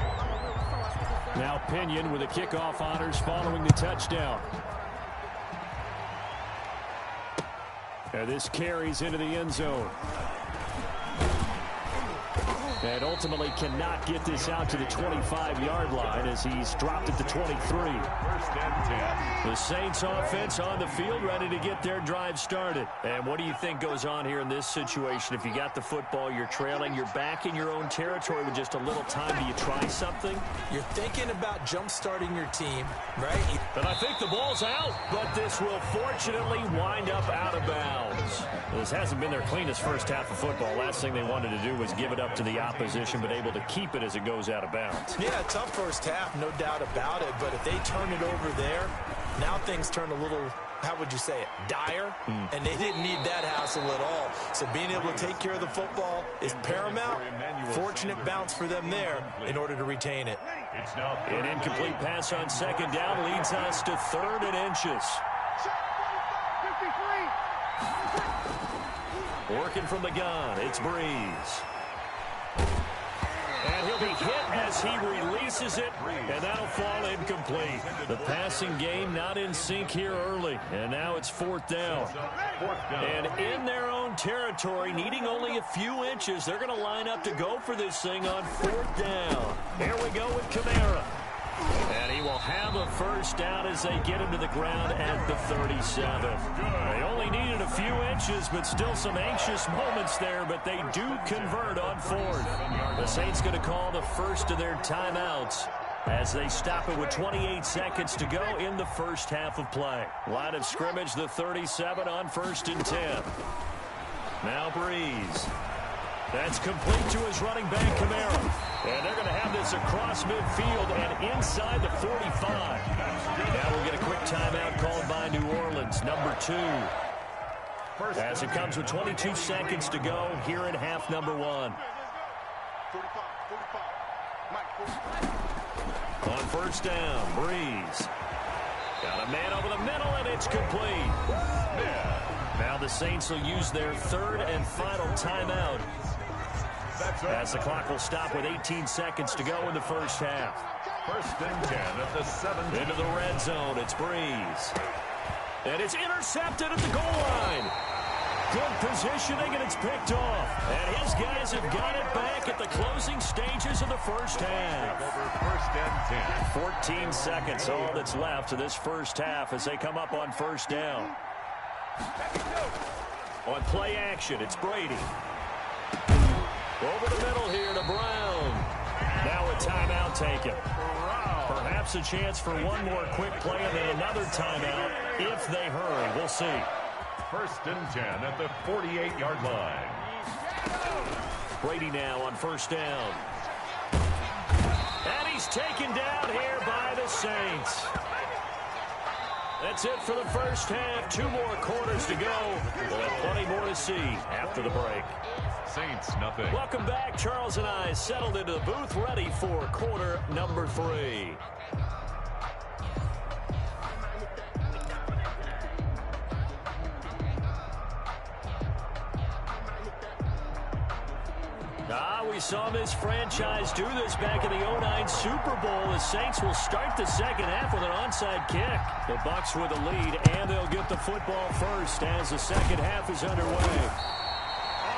Now Pinion with the kickoff honors following the touchdown. And this carries into the end zone. And ultimately cannot get this out to the 25-yard line as he's dropped at the 23. 1st and 10. The Saints offense on the field ready to get their drive started. And what do you think goes on here in this situation? If you got the football, you're trailing, you're back in your own territory with just a little time. Do you try something? You're thinking about jump-starting your team, right? And I think the ball's out, but this will fortunately wind up out of bounds. This hasn't been their cleanest first half of football. Last thing they wanted to do was give it up to the opposition, but able to keep it as it goes out of bounds. Yeah, tough first half, no doubt about it, but if they turn it over there, now things turn a little, how would you say it, dire, and they didn't need that hassle at all. So being able to take care of the football is paramount. Fortunate bounce for them there in order to retain it. An incomplete pass on 2nd down leads us to 3rd and inches. Working from the gun, it's Breeze. And he'll be hit as he releases it, and that'll fall incomplete. The passing game not in sync here early, and now it's 4th down. And in their own territory, needing only a few inches, they're going to line up to go for this thing on 4th down. Here we go with Kamara. And he will have a 1st down as they get him to the ground at the 37. They only needed a few inches, but still some anxious moments there, but they do convert on 4th. The Saints going to call the first of their timeouts as they stop it with 28 seconds to go in the first half of play. Line of scrimmage, the 37 on 1st and 10. Now Breeze. That's complete to his running back, Kamara. And they're going to have this across midfield and inside the 45. Now we'll get a quick timeout called by New Orleans, number 2. As it comes with 22 seconds to go here in half number 1. On 1st down, Breeze. Got a man over the middle, and it's complete. Now the Saints will use their 3rd and final timeout, as the clock will stop with 18 seconds to go in the first half. 1st and 10 at the 7. Into the red zone, it's Breeze. And it's intercepted at the goal line. Good positioning, and it's picked off. And his guys have got it back at the closing stages of the first half. Over 1st and 10. 14 seconds, all that's left of this first half as they come up on 1st down. On play action, it's Brady. Over the middle here to Brown. Now a timeout taken. Perhaps a chance for one more quick play and then another timeout if they hurry. We'll see. 1st and 10 at the 48-yard line. Brady now on 1st down. And he's taken down here by the Saints. That's it for the first half. 2 more quarters to go. We'll have plenty more to see after the break. Saints, nothing. Welcome back. Charles and I settled into the booth, ready for quarter number 3. We saw this franchise do this back in the 09 Super Bowl. The Saints will start the second half with an onside kick. The Bucs with a lead, and they'll get the football first as the second half is underway.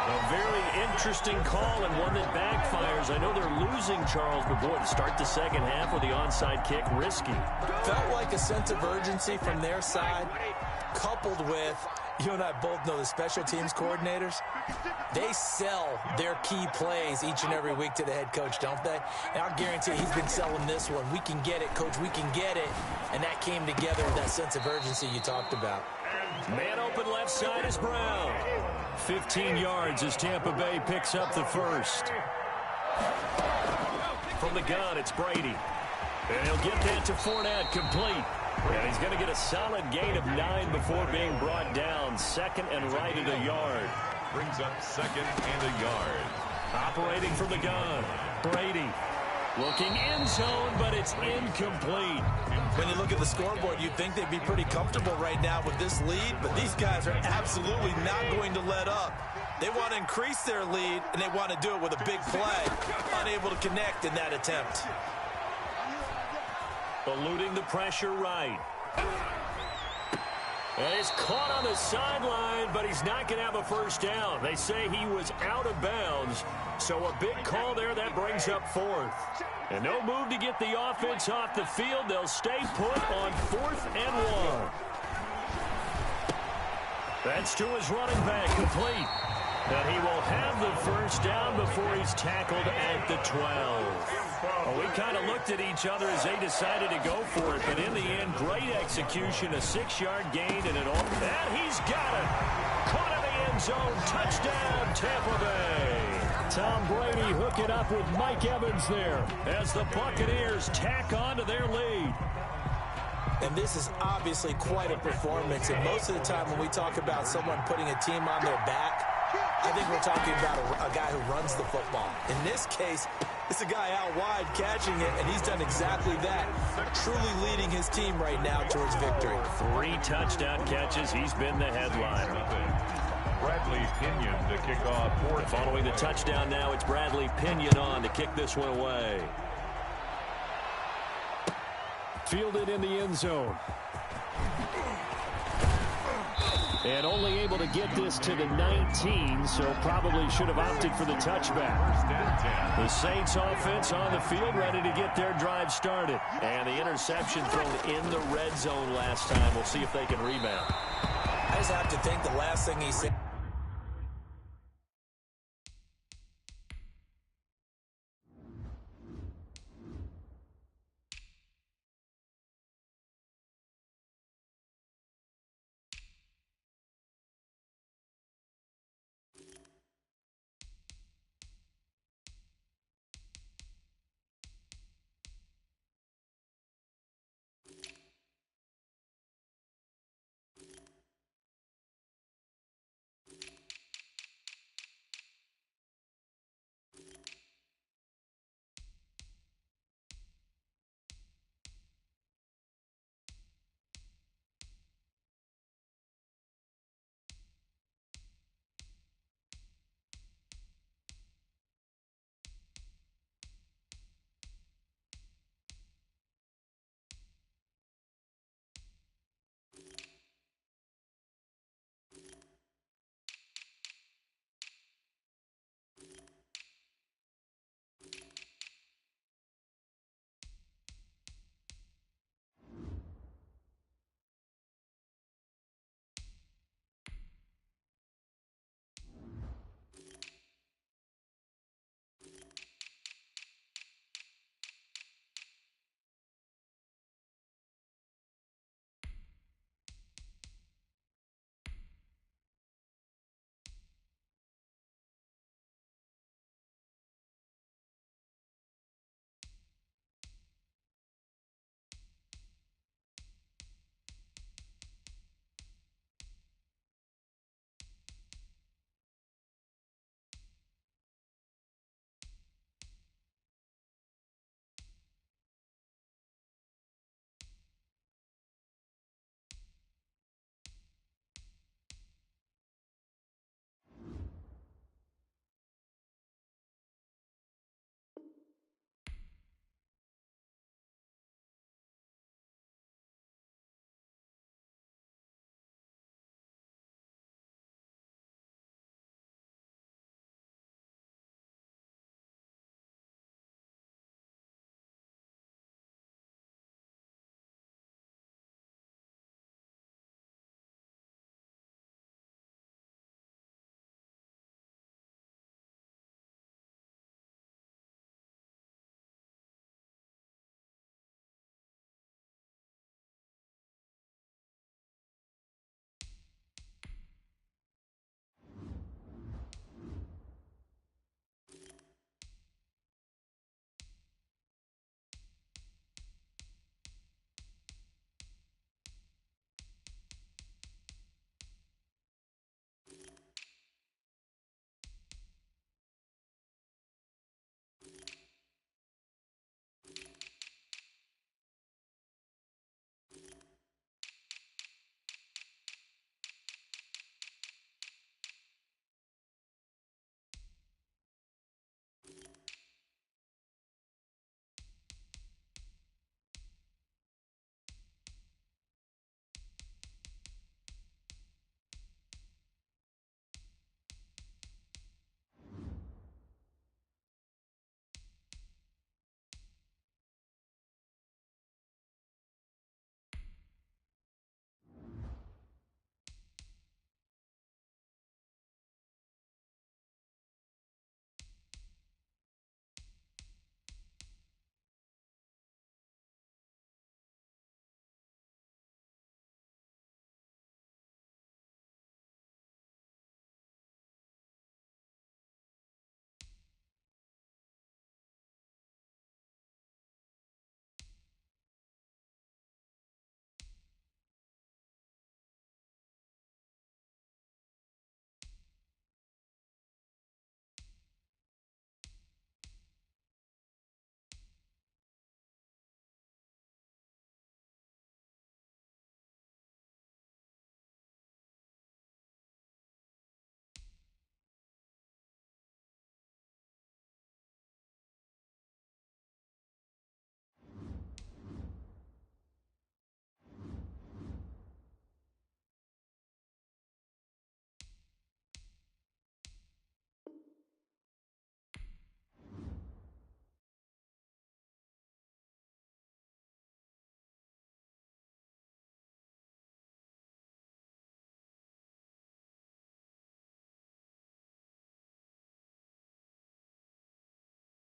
A very interesting call and one that backfires. I know they're losing, Charles, but boy, to start the second half with the onside kick, risky. Felt like a sense of urgency from their side, coupled with, you and I both know the special teams coordinators, they sell their key plays each and every week to the head coach, don't they? And I'll guarantee he's been selling this one. We can get it, coach, we can get it. And that came together with that sense of urgency you talked about. Man open left side is Brown. 15 yards as Tampa Bay picks up the first. From the gun, it's Brady. And he'll get that to Fournette, complete. And he's going to get a solid gain of 9 before being brought down. 2nd and right at a yard. Brings up 2nd and a yard. Operating from the gun, Brady. Looking end zone, but it's incomplete. When you look at the scoreboard, you'd think they'd be pretty comfortable right now with this lead, but these guys are absolutely not going to let up. They want to increase their lead, and they want to do it with a big play. Unable to connect in that attempt. Eluding the pressure right. And he's caught on the sideline, but he's not going to have a first down. They say he was out of bounds, so a big call there that brings up 4th. And no move to get the offense off the field. They'll stay put on 4th and 1. That's to his running back, complete. And he will have the first down before he's tackled at the 12. Well, we kind of looked at each other as they decided to go for it, but in the end, great execution, a 6-yard gain, and it all. And he's got it. Caught in the end zone. Touchdown, Tampa Bay. Tom Brady hooking up with Mike Evans there as the Buccaneers tack on to their lead. And this is obviously quite a performance, and most of the time when we talk about someone putting a team on their back, I think we're talking about a guy who runs the football. In this case, it's a guy out wide catching it, and he's done exactly that, truly leading his team right now towards victory. 3 touchdown catches. He's been the headliner. Bradley Pinion to kick off. Following the touchdown now, it's Bradley Pinion on to kick this one away. Fielded in the end zone. And only able to get this to the 19, so probably should have opted for the touchback. The Saints offense on the field, ready to get their drive started. And the interception thrown in the red zone last time. We'll see if they can rebound. I just have to think the last thing he said.